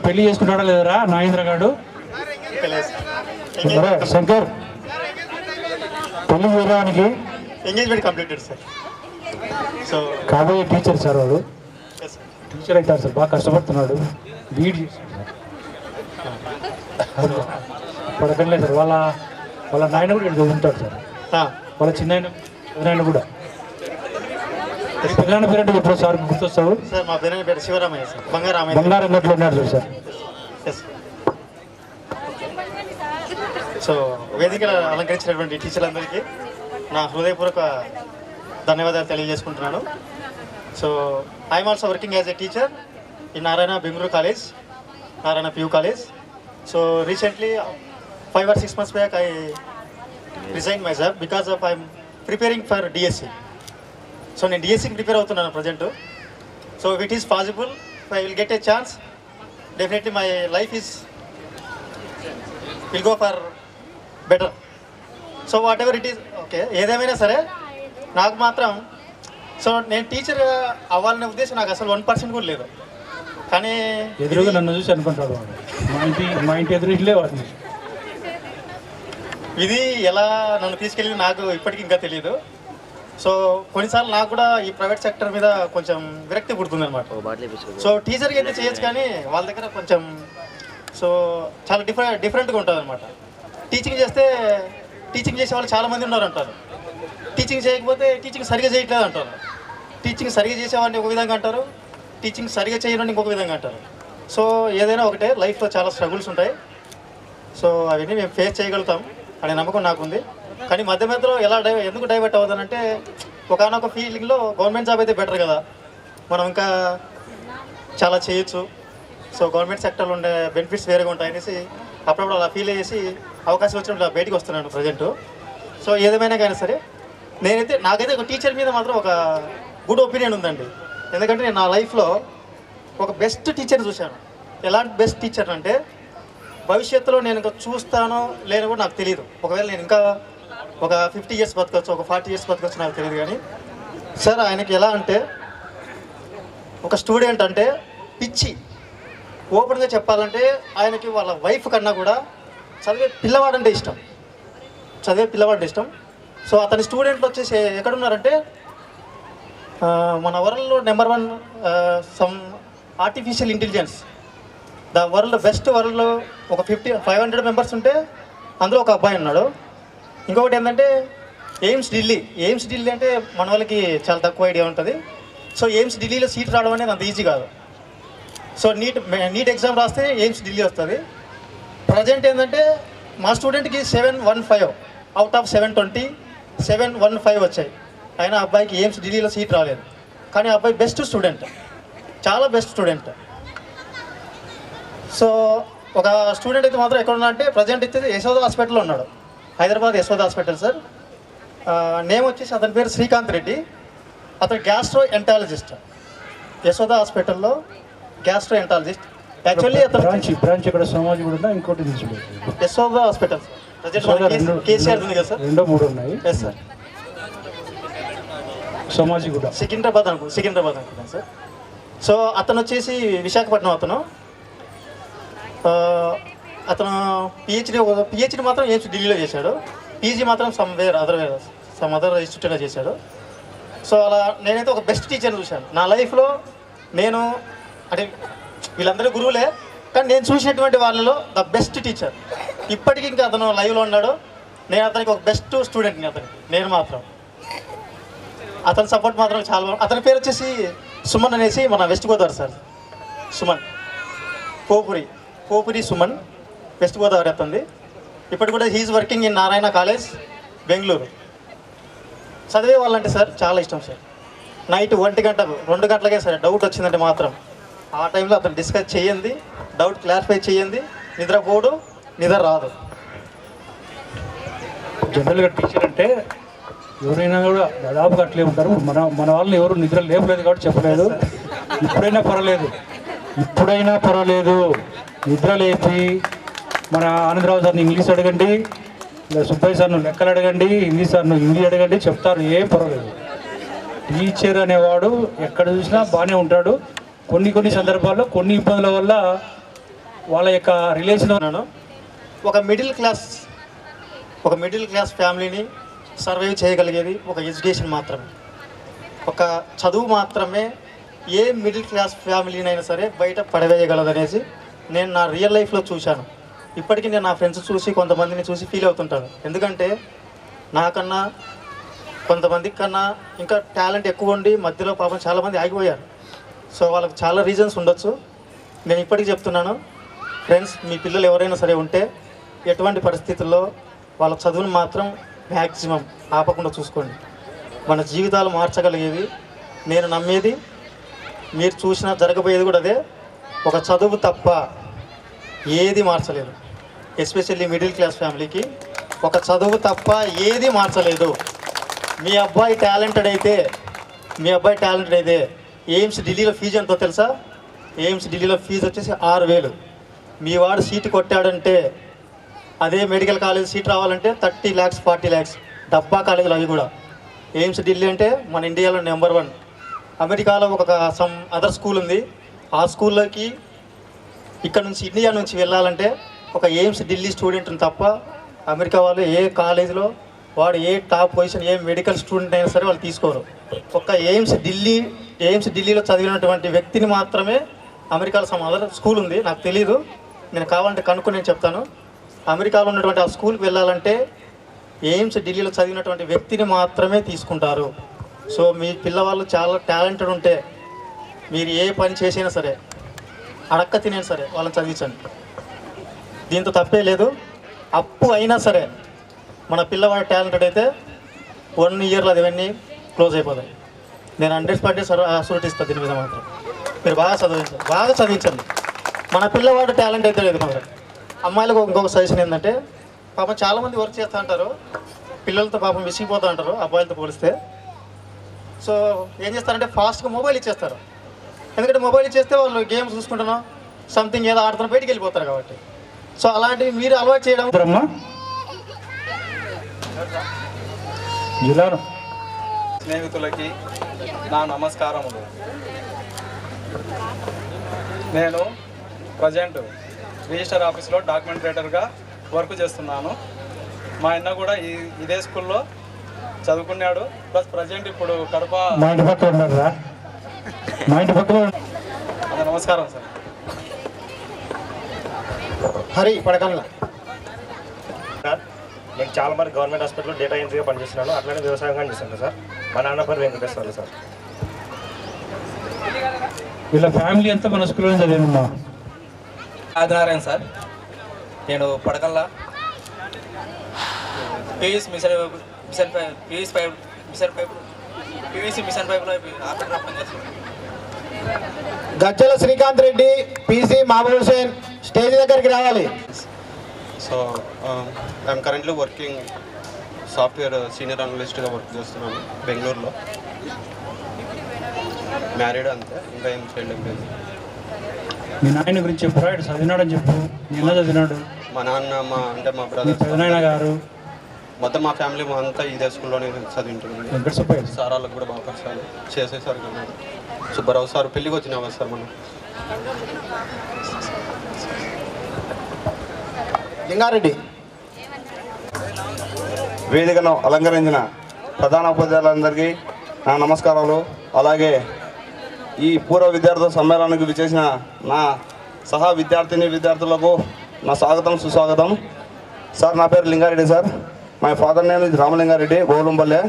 [SPEAKER 4] పెళ్లి చేసుకుంటాడా లేదరా నాగేంద్ర గారు? శంకర్, పెళ్లి చేయడానికి
[SPEAKER 16] ఎంగేజ్మెంట్ కంప్లీటెడ్ సార్. సో
[SPEAKER 4] కాబోయే టీచర్ సార్. వాడు టీచర్ అవుతారు సార్. బాగా కష్టపడుతున్నాడు. బీడ్ పడకండి సార్. వాళ్ళ నాయన కూడా ఇక్కడ చదువుతాడు సార్. వాళ్ళ చిన్న కూడా. పెద్దనాన్న పేరు అంటే ఎప్పుడు సార్ గుర్తొస్తాడు?
[SPEAKER 16] సార్ మా పేరు పేరు శివరామయ్య సార్.
[SPEAKER 4] బంగారం గట్లో ఉన్నాడు సార్.
[SPEAKER 16] సో వేదికలు అలంకరించినటువంటి టీచర్లందరికీ నా హృదయపూర్వక ధన్యవాదాలు తెలియజేసుకుంటున్నాను. So I'm also working as a teacher in Narayana Bengaluru college, Narayana PU college. So recently 5 or 6 months back I resigned my job because of I'm preparing for DSC. So నేను DSCకి ప్రిపేర్ అవుతున్నాను present. So if it is possible, I will get a chance, definitely my life is will go for better. So what ever it is okay, ఏదేమైనా సరే నాకు మాత్రం so నేను teacher అవ్వాలనే ఉద్దేశం నాకు అసలు 1% కూడా లేదు. కానీ
[SPEAKER 4] ఎదురుగా నన్ను చూసి అనుకుంటాడు మా ఇంటి ఎదురు ఇల్లే వాడిని.
[SPEAKER 16] ఇది ఎలా నన్ను తీసుకెళ్ళి నాకు ఇప్పటికీ ఇంకా తెలియదు. సో కొన్నిసార్లు నాకు కూడా ఈ ప్రైవేట్ సెక్టర్ మీద కొంచెం విరక్తి పుడుతుంది అనమాట. సో టీచర్కి అయితే చేయొచ్చు, కానీ వాళ్ళ దగ్గర కొంచెం సో చాలా డిఫరెంట్గా ఉంటుంది అనమాట. టీచింగ్ చేసే వాళ్ళు చాలామంది ఉన్నారంటారు, టీచింగ్ చేయకపోతే టీచింగ్ సరిగా చేయట్లేదు అంటారు, టీచింగ్ సరిగా చేసేవాడిని ఒక విధంగా అంటారు, టీచింగ్ సరిగా చేయడం ఇంకొక విధంగా అంటారు. సో ఏదైనా ఒకటే, లైఫ్లో చాలా స్ట్రగుల్స్ ఉంటాయి. సో అవన్నీ మేము ఫేస్ చేయగలుగుతాం అనే నమ్మకం నాకుంది. కానీ మధ్యలో ఎందుకు డైవర్ట్ అవుతానంటే ఒకనొక ఫీలింగ్లో గవర్నమెంట్ జాబ్ అయితే బెటర్ కదా, మనం ఇంకా చాలా చేయొచ్చు. సో గవర్నమెంట్ సెక్టర్లో ఉండే బెనిఫిట్స్ వేరేగా ఉంటాయి అనేసి అప్పుడప్పుడు అలా ఫీల్ చేసి అవకాశం వచ్చినప్పుడు బయటికి వస్తున్నాను ప్రజెంట్. సో ఏదేమైనా కానీ సరే నాకైతే ఒక టీచర్ మీద మాత్రం ఒక గుడ్ ఒపీనియన్ ఉందండి. ఎందుకంటే నేను నా లైఫ్లో ఒక బెస్ట్ టీచర్ చూశాను. ఎలాంటి బెస్ట్ టీచర్ అంటే భవిష్యత్తులో నేను ఇంకా చూస్తానో లేనో కూడా నాకు తెలియదు. ఒకవేళ నేను ఇంకా ఒక 50 years బతకొచ్చు, ఒక 40 years బతకొచ్చు నాకు తెలియదు. కానీ సార్ ఆయనకి ఎలా అంటే ఒక స్టూడెంట్ అంటే పిచ్చి. ఓపెన్గా చెప్పాలంటే ఆయనకి వాళ్ళ వైఫ్ కన్నా కూడా చదివే పిల్లవాడంటే ఇష్టం. సో అతని స్టూడెంట్లు వచ్చేసి ఎక్కడున్నారంటే మన వరల్డ్లో number 1 some artificial intelligence, the best వరల్డ్లో ఒక 500 మెంబర్స్ ఉంటే అందులో ఒక అబ్బాయి ఉన్నాడు. ఇంకొకటి ఏంటంటే ఎయిమ్స్ ఢిల్లీ అంటే మన వాళ్ళకి చాలా తక్కువ ఐడియా ఉంటుంది. సో ఎయిమ్స్ ఢిల్లీలో సీట్ రావడం అనేది అంత ఈజీ కాదు. సో నీట్ ఎగ్జామ్ రాస్తే ఎయిమ్స్ ఢిల్లీ వస్తుంది. ప్రజెంట్ ఏంటంటే మా స్టూడెంట్కి 715 అవుట్ ఆఫ్ 720 715 వచ్చాయి. అయినా అబ్బాయికి ఎయిమ్స్ ఢిల్లీలో సీట్ రాలేదు. కానీ అబ్బాయి బెస్ట్ స్టూడెంట్, చాలా బెస్ట్ స్టూడెంట్. సో ఒక స్టూడెంట్ అయితే మాత్రం ఎక్కడ ఉన్నా అంటే ప్రజెంట్ అయితే యశోద హాస్పిటల్లో ఉన్నాడు, Hyderabad Yashoda hospital sir. Name వచ్చేసి అతని పేరు శ్రీకాంత్ రెడ్డి. అతను గ్యాస్ట్రో ఎంటాలజిస్ట్, యశోద హాస్పిటల్లో గ్యాస్ట్రో ఎంటాలజిస్ట్. యాక్చువల్లీ అతను
[SPEAKER 4] బ్రాంచ్ ఇక్కడ సోమాజి కూడా ఇంకోటి
[SPEAKER 16] యశోద హాస్పిటల్ ప్రజెంట్ కేసీఆర్ ఉంది కదా సార్,
[SPEAKER 4] 2 3 ఉన్నాయి.
[SPEAKER 16] Yes sir.
[SPEAKER 4] సోమాజి కూడా
[SPEAKER 16] సికింద్రాబాద్ అనుకుంటాను సార్. సో అతను వచ్చేసి విశాఖపట్నం. అతను పిహెచ్డి మాత్రం ఎయిమ్స్ ఢిల్లీలో చేశాడు, పీజీ మాత్రం సమ్ అదర్ ఇన్స్టిట్యూట్లో చేశాడు. సో అలా నేనైతే ఒక బెస్ట్ టీచర్ని చూశాను నా లైఫ్లో. నేను అంటే వీళ్ళందరూ గురువులే, కానీ నేను చూసినటువంటి వాళ్ళలో ద బెస్ట్ టీచర్. ఇప్పటికీ ఇంకా అతను లైవ్లో ఉన్నాడు. నేను అతనికి ఒక బెస్ట్ స్టూడెంట్ని. నేను మాత్రం అతని సపోర్ట్ మాత్రం చాలా బాగుంది. అతని పేరు వచ్చేసి సుమన్ అనేసి, మన west Godavari sir. Suman Popuri Suman, west Godavari అతనిది. ఇప్పుడు కూడా he is working in Narayana college, Bengaluru. చదివే వాళ్ళంటే సార్ చాలా ఇష్టం సార్. నైట్ 1 గంట 2 గంటలకే సార్ డౌట్ వచ్చిందంటే మాత్రం ఆ టైంలో అతను డిస్కస్ చేయండి, డౌట్ క్లారిఫై చేయండి, నిద్ర రాదు.
[SPEAKER 4] జనరల్గా టీచర్ అంటే ఎవరైనా కూడా దాదాపుగా అట్లే ఉంటారు. మన వాళ్ళని ఎవరు నిద్ర లేపలేదు కాబట్టి చెప్పలేదు. ఇప్పుడైనా పర్వాలేదు నిద్ర లేపి మన ఆనందరావు సార్ని ఇంగ్లీష్ అడగండి, లేదా సుబ్బయ్య సార్ను లెక్కలు అడగండి, హిందీ సార్ను హిందీ అడగండి, చెప్తారు, ఏం పర్వాలేదు. టీచర్ అనేవాడు ఎక్కడ చూసినా బాగానే ఉంటాడు. కొన్ని సందర్భాల్లో కొన్ని ఇబ్బందుల వల్ల వాళ్ళ యొక్క రిలేషన్
[SPEAKER 16] ఒక మిడిల్ క్లాస్ ఫ్యామిలీని సర్వైవ్ చేయగలిగేది ఒక ఎడ్యుకేషన్ మాత్రమే, ఒక చదువు మాత్రమే ఏ మిడిల్ క్లాస్ ఫ్యామిలీనైనా సరే బయట పడవేయగలదనేసి నేను నా రియల్ లైఫ్లో చూశాను. ఇప్పటికీ నేను నా ఫ్రెండ్స్ చూసి కొంతమందిని చూసి ఫీల్ అవుతుంటాను. ఎందుకంటే నాకన్నా కొంతమందికి కన్నా ఇంకా టాలెంట్ ఎక్కువ ఉండి మధ్యలో పాపం చాలామంది ఆగిపోయారు. సో వాళ్ళకి చాలా రీజన్స్ ఉండొచ్చు. నేను ఇప్పటికీ చెప్తున్నాను ఫ్రెండ్స్, మీ పిల్లలు ఎవరైనా సరే ఉంటే ఎటువంటి పరిస్థితుల్లో వాళ్ళ చదువును మాత్రం మ్యాక్సిమం ఆపకుండా చూసుకోండి. మన జీవితాలు మార్చగలిగేది నేను నమ్మేది, మీరు చూసినా జరగబోయేది కూడా అదే. ఒక చదువు తప్ప ఏది మార్చలేదు. ఎస్పెషల్లీ మిడిల్ క్లాస్ ఫ్యామిలీకి ఒక చదువు తప్ప ఏది మార్చలేదు. మీ అబ్బాయి టాలెంటెడ్ అయితే ఎయిమ్స్ ఢిల్లీలో ఫీజు ఎంతో తెలుసా? ఎయిమ్స్ ఢిల్లీలో ఫీజు వచ్చేసి 6,000. మీ వాడు సీటు కొట్టాడంటే అదే మెడికల్ కాలేజ్ సీట్ రావాలంటే 30 lakhs 40 lakhs డబ్బా కాలేజీలు అవి కూడా. ఎయిమ్స్ ఢిల్లీ అంటే మన ఇండియాలో నెంబర్ 1. అమెరికాలో ఒక సమ్ అదర్ స్కూల్ ఉంది. ఆ స్కూల్లోకి ఇక్కడ నుంచి ఇండియా నుంచి వెళ్ళాలంటే ఒక ఎయిమ్స్ ఢిల్లీ స్టూడెంట్ని తప్ప అమెరికా వాళ్ళు ఏ కాలేజీలో వాడు ఏ టాప్ పొజిషన్ ఏ మెడికల్ స్టూడెంట్ అయినా సరే వాళ్ళు తీసుకోరు. ఒక ఎయిమ్స్ ఢిల్లీలో చదివినటువంటి వ్యక్తిని మాత్రమే అమెరికాలో సమ్ అదర్ స్కూల్ ఉంది, నాకు తెలీదు, నేను కావాలంటే కనుక్కొని నేను చెప్తాను. అమెరికాలో ఉన్నటువంటి ఆ స్కూల్కి వెళ్ళాలంటే ఎయిమ్స్ ఢిల్లీలో చదివినటువంటి వ్యక్తిని మాత్రమే తీసుకుంటారు. సో మీ పిల్లవాళ్ళు చాలా టాలెంటెడ్ ఉంటే మీరు ఏ పని చేసినా సరే అడక్క తినేనా సరే వాళ్ళని చదివించండి. దీంతో తప్పే లేదు. అప్పు అయినా సరే మన పిల్లవాడు టాలెంటెడ్ అయితే 1 yearలో అవన్నీ క్లోజ్ అయిపోతాయి. నేను 100% అసూరిటీ ఇస్తాను దీని మీద మాత్రం. మీరు బాగా చదివించండి. మన పిల్లవాడు టాలెంట్ అయితే లేదు మాత్రం. అమ్మాయిలకు ఇంకొక సజెషన్ ఏంటంటే, పాపం చాలామంది వర్క్ చేస్తూ ఉంటారు, పిల్లలతో పాపం విసిగిపోతూ ఉంటారు అబ్బాయిలతో పోలిస్తే. సో ఏం చేస్తారంటే ఫాస్ట్గా మొబైల్ ఇచ్చేస్తారు. ఎందుకంటే మొబైల్ ఇచ్చేస్తే వాళ్ళు గేమ్స్ చూసుకుంటున్నాం సంథింగ్ ఏదో ఆడుతున్నా బయటికి వెళ్ళిపోతారు కాబట్టి. సో అలాంటివి మీరు అలవాటు చేయడం.
[SPEAKER 17] స్నేహితులకి నా నమస్కారములు. నేను ప్రజెంట్ రిజిస్టర్ ఆఫీస్లో డాక్యుమెంటేటర్గా వర్క్ చేస్తున్నాను. మా అన్న కూడా ఇదే స్కూల్లో చదువుకున్నాడు. ప్లస్ ప్రజెంట్ ఇప్పుడు కడప. నమస్కారం సార్.
[SPEAKER 16] హరి పడకల్ల.
[SPEAKER 18] నేను చాలా మంది గవర్నమెంట్ హాస్పిటల్లో డేటా ఎంట్రీగా పనిచేస్తున్నాను, అట్లనే వ్యవసాయంగా చేస్తాను సార్. మా నాన్న పేరు వెంకటేశ్వర్లు సార్.
[SPEAKER 4] వీళ్ళ ఫ్యామిలీ అంతా మన స్కూల్లో చదివినమ్మా.
[SPEAKER 12] ఆదినారాయణ సార్. నేను పడకల్లా పీవీసీ మిషన్ పైపులో ఆపరేటర్ పనిచేస్తున్నాను.
[SPEAKER 16] గజ్జల శ్రీకాంత్ రెడ్డి, పీసీ మహబూబ్ హుసేన్ స్టేజ్ దగ్గరికి రావాలి.
[SPEAKER 19] So I'm currently working software senior అనలిస్ట్గా వర్క్ చేస్తున్నాను బెంగళూరులో. మ్యారీడ్ అంతే, ఇంకా ఏం చేయడం లేదు.
[SPEAKER 4] మీ నాయన గురించి చెప్పురా, ఇటు చదివినాడని చెప్పు. ఎలా చదివినాడు?
[SPEAKER 19] మా నాన్న మా బ్రదర్
[SPEAKER 4] పెదనాయన గారు
[SPEAKER 19] మొత్తం మా ఫ్యామిలీ అంతా ఇదే స్కూల్లోనే చదివింటుంది. సార్ వాళ్ళకి కూడా బాగా పరిచయాలు చేసేసారు కదా. సుబ్బారావు సార్ పెళ్ళికి వచ్చినా కదా సార్ మనం.
[SPEAKER 16] లింగారెడ్డి.
[SPEAKER 20] వేదికను అలంకరించిన ప్రధాన ఉపాధ్యాయులందరికీ నా నమస్కారాలు. అలాగే ఈ పూర్వ విద్యార్థుల సమ్మేళనానికి విచ్చేసిన నా సహా విద్యార్థులకు నా స్వాగతం సుస్వాగతం. సార్, నా పేరు Lingareddy sir. My father name ఇది రామలింగారెడ్డి, గోలుంపల్లె.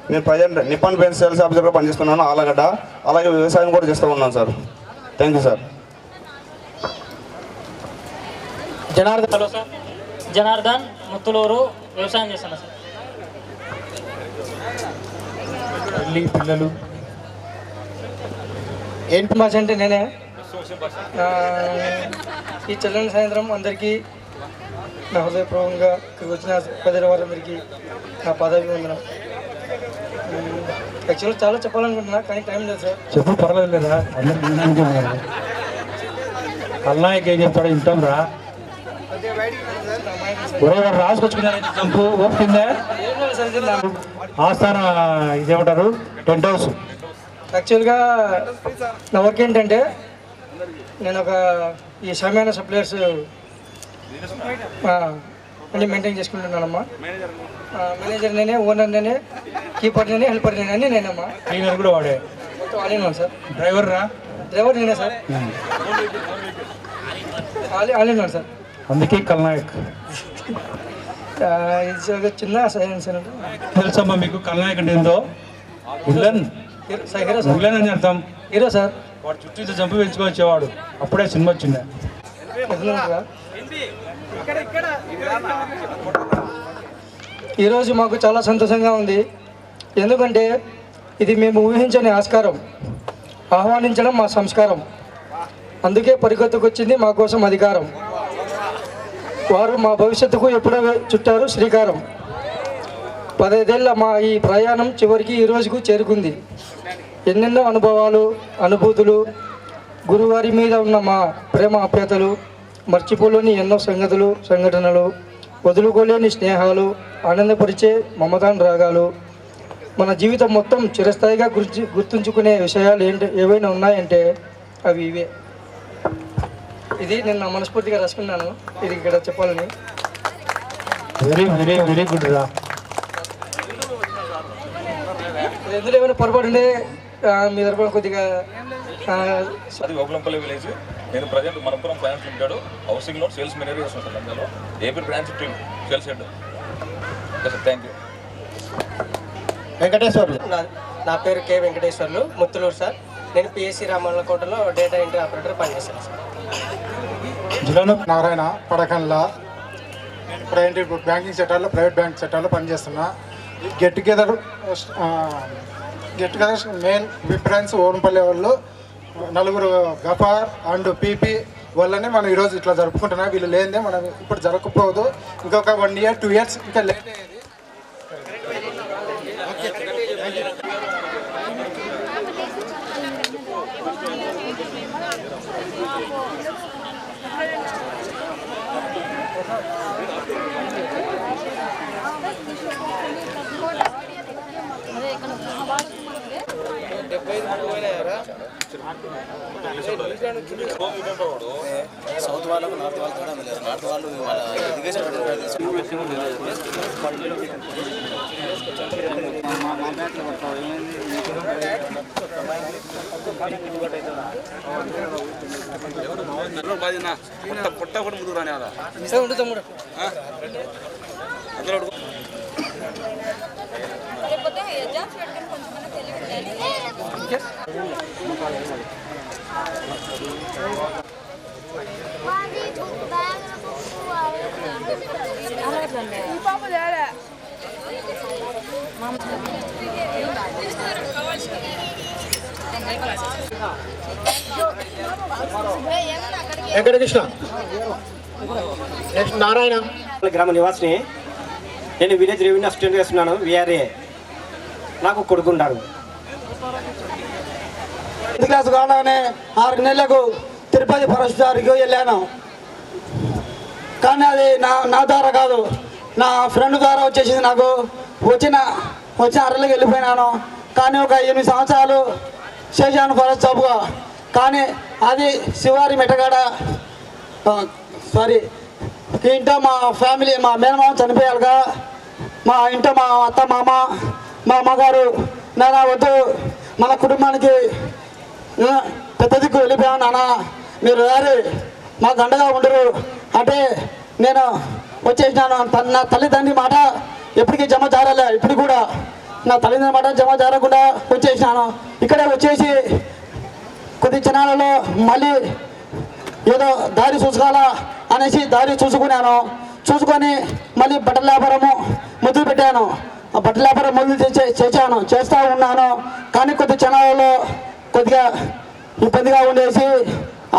[SPEAKER 20] నేను ప్రజెంట్ నిప్పన్ పెయిన్ సేల్స్ ఆఫీసర్గా పనిచేస్తున్నాను ఆలగడ్డ. అలాగే వ్యవసాయం కూడా చేస్తూ ఉన్నాను sir. Thank you sir.
[SPEAKER 21] Janardhan. Hello sir, Janardhan, Muthuluru, వ్యవసాయం చేస్తాను సార్.
[SPEAKER 4] పిల్లలు
[SPEAKER 22] ఏంటి మాస్ అంటే నేనే. ఈ చల్లని సాయంత్రం అందరికీ నా హృదయపూర్వకంగా ఇక్కడికి వచ్చిన పెద్దల వారందరికీ నా పాదాభివందనం. యాక్చువల్గా చాలా చెప్పాలనుకుంటున్నా కానీ టైం లేదు సార్.
[SPEAKER 4] చెప్పు, పర్లేదు లేదా, అందరికీ కల్నాయక్ ఏం చెప్తాడో వింటాం రా. రాసుకొచ్చుకున్నారు చంపు ఓపిందా ఆస్థాన ఇదేమంటారు టెంట్ హౌస్.
[SPEAKER 22] యాక్చువల్గా నా వర్క్ ఏంటంటే నేను ఒక ఈ షామియానా సప్లయర్స్ అన్ని మెయింటైన్ చేసుకుంటున్నానమ్మా. మేనేజర్ నేనే, ఓనర్ నేనే, కీపర్ నేనే, హెల్పర్ నేనే, అన్నీ నేనమ్మా.
[SPEAKER 4] క్లీనర్ కూడా వాడే.
[SPEAKER 22] మొత్తం ఆల్ సార్.
[SPEAKER 4] డ్రైవర్ రా?
[SPEAKER 22] డ్రైవర్ నేనే సార్. All sir.
[SPEAKER 4] అందుకే కల్నాయక్.
[SPEAKER 22] ఇది చిన్న సైన్స్
[SPEAKER 4] తెలుసమ్మా మీకు కల్నాయక్ అంటే ఏందో? విలన్ విలన్ అని అర్థం.
[SPEAKER 22] Hero sir.
[SPEAKER 4] వాడు చుట్టూ చంపు పెంచుకొచ్చేవాడు. అప్పుడే సినిమా వచ్చిందా?
[SPEAKER 22] ఈరోజు మాకు చాలా సంతోషంగా ఉంది. ఎందుకంటే ఇది మేము ఊహించని ఆస్కారం, ఆహ్వానించడం మా సంస్కారం. అందుకే పరిగెత్తుకొచ్చింది మా కోసం అధికారం. వారు మా భవిష్యత్తుకు ఎప్పుడో చుట్టారు శ్రీకారం. 15 ఏళ్ల మా ఈ ప్రయాణం చివరికి ఈ రోజుకు చేరుకుంది. ఎన్నెన్నో అనుభవాలు, అనుభూతులు, గురువారి మీద ఉన్న మా ప్రేమ ఆప్యాయతలు, మర్చిపోలేని ఎన్నో సంఘటనలు వదులుకోలేని స్నేహాలు, ఆనందపరిచే మమతానురాగాలు, మన జీవితం మొత్తం చిరస్థాయిగా గుర్తుంచుకునే విషయాలు ఏవైనా ఉన్నాయంటే అవి ఇవే. ఇది నేను నా మనస్ఫూర్తిగా రాసుకున్నాను, ఇది ఇక్కడ చెప్పాలని.
[SPEAKER 4] వెరీ వెరీ వెరీ గుడ్ రా.
[SPEAKER 22] ఎందులో ఏమైనా పొరపాటు ఉంటే మీ తరపున కొద్దిగా.
[SPEAKER 1] అది ఓకులంపల్లి విలేజ్. నేను present Manappuram finance limited housing loan sales manager చేస్తున్నాను సార్. లంగాలో AP branch team sales head. Okay sir, thank you.
[SPEAKER 22] Venkateswarlu. నా పేరు కే వెంకటేశ్వర్లు, ముత్తులూరు సార్. నేను పిఎస్సి రామన్నకోటలో డేటా ఎంట్రీ ఆపరేటర్ పనిచేస్తాను సార్.
[SPEAKER 2] నారాయణ పడకల్లా. ఇప్పుడు బ్యాంకింగ్ సెక్టార్లో, ప్రైవేట్ బ్యాంక్ సెక్టార్లో పనిచేస్తున్నా. గెట్ టుగెదర్ మెయిన్ విఫరెన్స్ ఓరంపల్లి వాళ్ళు నలుగురు గఫార్ అండ్ పీపీ వల్లనే మనం ఈరోజు ఇట్లా జరుపుకుంటున్నాం. వీళ్ళు లేనిదే మనం ఇప్పుడు జరగకపోదు. ఇంకొక 1 year 2 years ఇంకా లేట్ అయ్యేది.
[SPEAKER 15] సౌత్ వాళ్ళకు నార్త్ వాళ్ళు తేడా లేదు. నార్త్ వాళ్ళు ఎడ్యుకేషన్ పుట్ట కూడా ముందుకు రాని అలా
[SPEAKER 2] వెంకటకృష్ణ. నెక్స్ట్ నారాయణ.
[SPEAKER 23] గ్రామ నివాసిని. నేను విలేజ్ రెవెన్యూ అసిస్టెంట్ చేస్తున్నాను, విఆర్ఏ. నాకు కొడుకున్నాడు.
[SPEAKER 22] 10th క్లాస్ కాగానే 6 నెలలకు తిరుపతి ఫారెస్ట్ గారికి వెళ్ళాను. కానీ అది నా ద్వారా కాదు, నా ఫ్రెండ్ ద్వారా వచ్చేసింది. నాకు వచ్చిన అరలకు వెళ్ళిపోయినాను. కానీ ఒక 8 సంవత్సరాలు చేశాను ఫారెస్ట్ జాబ్గా. కానీ అది శివారి మెట్టగాడ ఇంట్లో మా ఫ్యామిలీ, మా మేనమామ చనిపోయారుగా. మా ఇంట్లో మా అత్త మామ, మా అమ్మగారు నాన్న వద్దు, మన కుటుంబానికి పెద్ద దిక్కు వెళ్ళిపోయాను నాన్న, మీరు రారి మాకు అండగా ఉండరు అంటే నేను వచ్చేసినాను. నా తల్లిదండ్రి మాట ఎప్పటికీ జమ జారలే. ఇప్పుడు కూడా నా తల్లిదండ్రి మాట జమ జారకుండా వచ్చేసినాను. ఇక్కడే వచ్చేసి కొద్ది క్షణాలలో మళ్ళీ ఏదో దారి చూసుకోవాలా అనేసి దారి చూసుకొని మళ్ళీ బట్టల వ్యాపారము మొదలు పెట్టాను. ఆ బట్టల వ్యాపారం మొదలు చేస్తూ ఉన్నాను. కానీ కొద్ది క్షణాలలో కొద్దిగా ఇబ్బందిగా ఉండేసి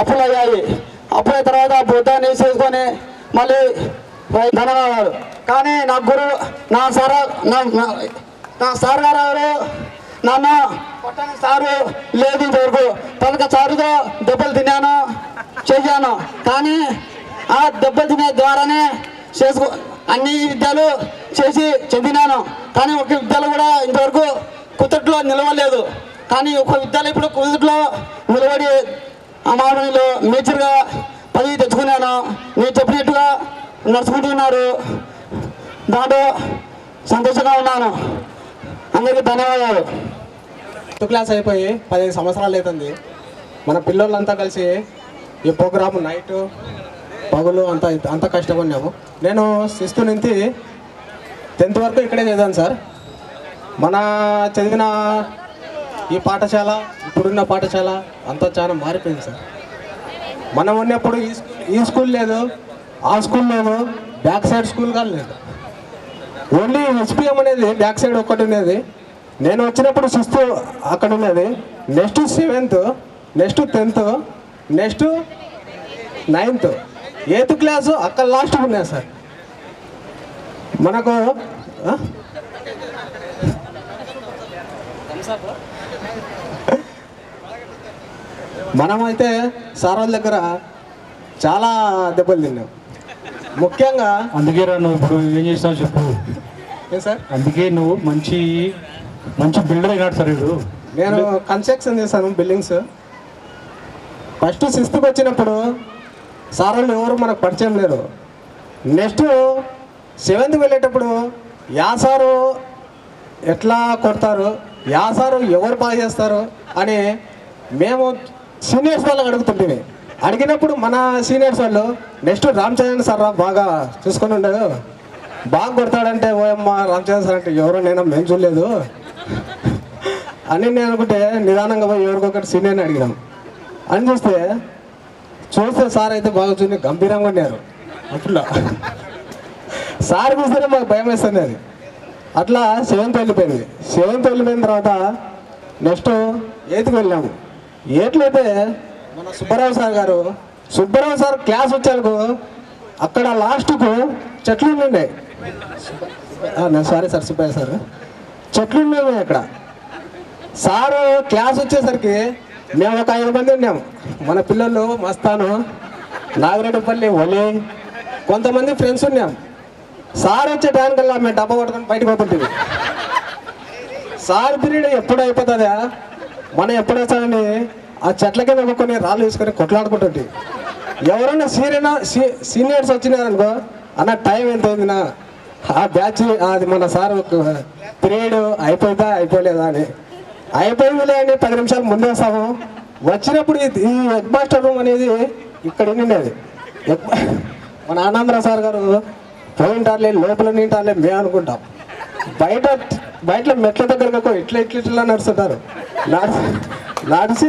[SPEAKER 22] అప్పులు అయ్యాయి. అప్పుల తర్వాత బుద్ధాన్ని వేసేసుకొని మళ్ళీ ధనవాదాలు. కానీ నా గురువు నా సార్ గారు ఎవరు నాన్న పట్టణ సారు లేదు ఇంతవరకు. 11 సార్లుగా దెబ్బలు తిన్నాను, చేశాను. కానీ ఆ దెబ్బలు తినే ద్వారానే అన్ని విద్యలు చేసి చదివినాను. కానీ ఒక విద్యలు కూడా ఇంతవరకు కుదుట్లో నిలవలేదు. కానీ ఒక విద్యలు ఇప్పుడు కుదుట్లో నిలబడి అమారణలో మేజర్గా పదవి తెచ్చుకున్నాను. నేను చెప్పినట్టుగా నడుచుకుంటున్నారు. దాంట్లో సంతోషంగా ఉన్నాను. అందరికీ ధన్యవాదాలు.
[SPEAKER 2] 5th క్లాస్ అయిపోయి 15 సంవత్సరాలు అవుతుంది. మన పిల్లలంతా కలిసి ఈ ప్రోగ్రాము నైట్ పగులు అంతా కష్టపడినాము. నేను 6th నుంచి 10th వరకు ఇక్కడే చదివాను సార్. మన చదివిన ఈ పాఠశాల, ఇప్పుడున్న పాఠశాల అంతా చాలా మారిపోయింది సార్. మనం ఉన్నప్పుడు ఈ స్కూల్ లేదు, ఆ స్కూల్ లేదు, బ్యాక్ సైడ్ స్కూల్ కానీ లేదు. ఓన్లీ హెచ్పిఎం అనేది బ్యాక్ సైడ్ ఒక్కటి ఉన్నది. నేను వచ్చినప్పుడు 6th అక్కడ ఉన్నది. Next 7th, next 10th, next 9th, 8th class అక్కడ లాస్ట్కి ఉన్నాయి సార్. మనకు మనమైతే సార్ వాళ్ళ దగ్గర చాలా దెబ్బలు తిన్నాం. ముఖ్యంగా
[SPEAKER 4] అందుకే నువ్వు ఇప్పుడు ఏం చేసినావు చెప్పు.
[SPEAKER 2] సార్
[SPEAKER 4] అందుకే నువ్వు మంచి మంచి బిల్డర్ అయినాడు సార్. వీడు
[SPEAKER 2] నేను కన్స్ట్రక్షన్ చేశాను బిల్డింగ్స్. ఫస్ట్ 6th వచ్చినప్పుడు సార్ వాళ్ళు ఎవరు మనకు పరిచయం లేరు. నెక్స్ట్ 7th వెళ్ళేటప్పుడు సారు ఎట్లా కొడతారు, సారు ఎవరు బాగా చేస్తారు అని మేము సీనియర్స్ వాళ్ళకి అడుగుతుంటే, అడిగినప్పుడు మన సీనియర్స్ వాళ్ళు నెక్స్ట్ రామచంద్రన్ సార్ బాగా చూసుకొని ఉండదు, బాగా కొడతాడంటే ఓయమ్మ రామచంద్రన్ సార్ అంటే ఎవరో నేను మేము చూడలేదు అని నేను అనుకుంటే నిదానంగా పోయి ఎవరికొకటి సీనియర్ని అడిగినాం. అని చూస్తే సార్ అయితే బాగా చూసి గంభీరంగా ఉన్నారు. అట్లా సార్ చూస్తేనే మాకు భయం వేస్తుంది. అది అట్లా 7th వెళ్ళిపోయింది. 7th వెళ్ళిపోయిన తర్వాత నెక్స్ట్ 8th వెళ్ళాము. 8th అయితే మన సుబ్బారావు సార్ క్లాస్ వచ్చేందుకు అక్కడ లాస్ట్కు చెట్లు ఉండే, సారీ సార్ సుబ్బయ్య సార్, చెట్లు ఉండేవి అక్కడ. సారు క్లాస్ వచ్చేసరికి మేము ఒక 5 మంది ఉన్నాము. మన పిల్లలు మస్తాను, నాగిరెడ్డిపల్లి, ఒలి, కొంతమంది ఫ్రెండ్స్ ఉన్నాం. సార్ వచ్చే టైంకల్లా మేము డబ్బా కొట్టుకొని బయటకు పోతుంటుంది. సార్ పీరియడ్ ఎప్పుడు అయిపోతుందా, మనం ఎప్పుడు వస్తామని ఆ చెట్ల కింద కొన్ని రాళ్ళు తీసుకొని కొట్లాడుకుంటుంది. ఎవరైనా సీనియర్స్ వచ్చినారనుకో, అన్న టైం ఎంత అయిందినా, ఆ బ్యాచ్ అది మన సార్ పీరియడ్ అయిపోయిందా అయిపోలేదా అని, అయిపోయిందిలే అని 10 నిమిషాలు ముందే వస్తాము. వచ్చినప్పుడు ఈ హెడ్ మాస్టర్ రూమ్ అనేది ఇక్కడ ఉండేది. మన ఆనందరావు సార్ గారు పోయింటారులే, లోపల నింటారులే మేము అనుకుంటాం. బయట మెట్ల దగ్గరకు ఇట్లా నడుస్తుంటారు. నడిచి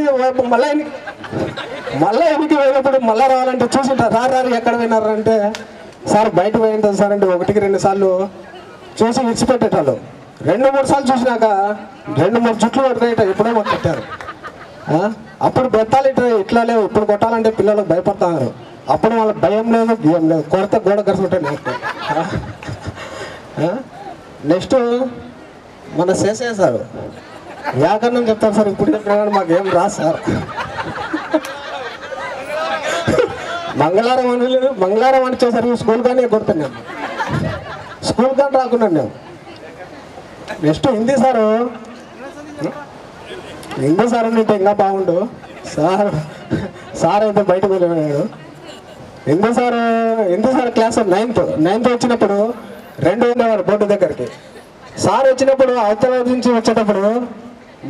[SPEAKER 2] మళ్ళీ ఎనికి పోయినప్పుడు మళ్ళీ రావాలంటే చూసింటారు, రారు ఎక్కడ పోయినారు అంటే సార్ బయట పోయింటారు సార్ అంటే 1-2 సార్లు చూసి విడిచిపెట్టేటాళ్ళు. 2-3 సార్లు చూసినాక 2-3 జుట్లు పట్టుకునేట ఎప్పుడో మాకు పెట్టారు. అప్పుడు బెత్తాలు ఇట్లా లేవు, ఇప్పుడు కొట్టాలంటే పిల్లలకు భయపడుతున్నారు. అప్పుడు వాళ్ళకి భయం లేదు, బియ్యం లేదు, కొరత గోడ కరుచుంటాయి. నెక్స్ట్ మన శేషయ్య సార్ వ్యాకరణం చెప్తారు సార్. ఇప్పుడు చెప్పినా కానీ మాకేం రాదు సార్. మంగళవారం అని వచ్చేసరికి స్కూల్ కానీ కొడుతున్నాను, స్కూల్ కానీ రాకున్నాను నేను. నెక్స్ట్ హిందీ సార్ ఉంటే ఇంకా బాగుండు. సార్ అయితే బయటకు వెళ్ళిపోయాడు. హిందీ సార్ క్లాస్ 9th వచ్చినప్పుడు 2 ఉండేవారు బోర్డు దగ్గరికి. సార్ వచ్చినప్పుడు అవతల నుంచి వచ్చేటప్పుడు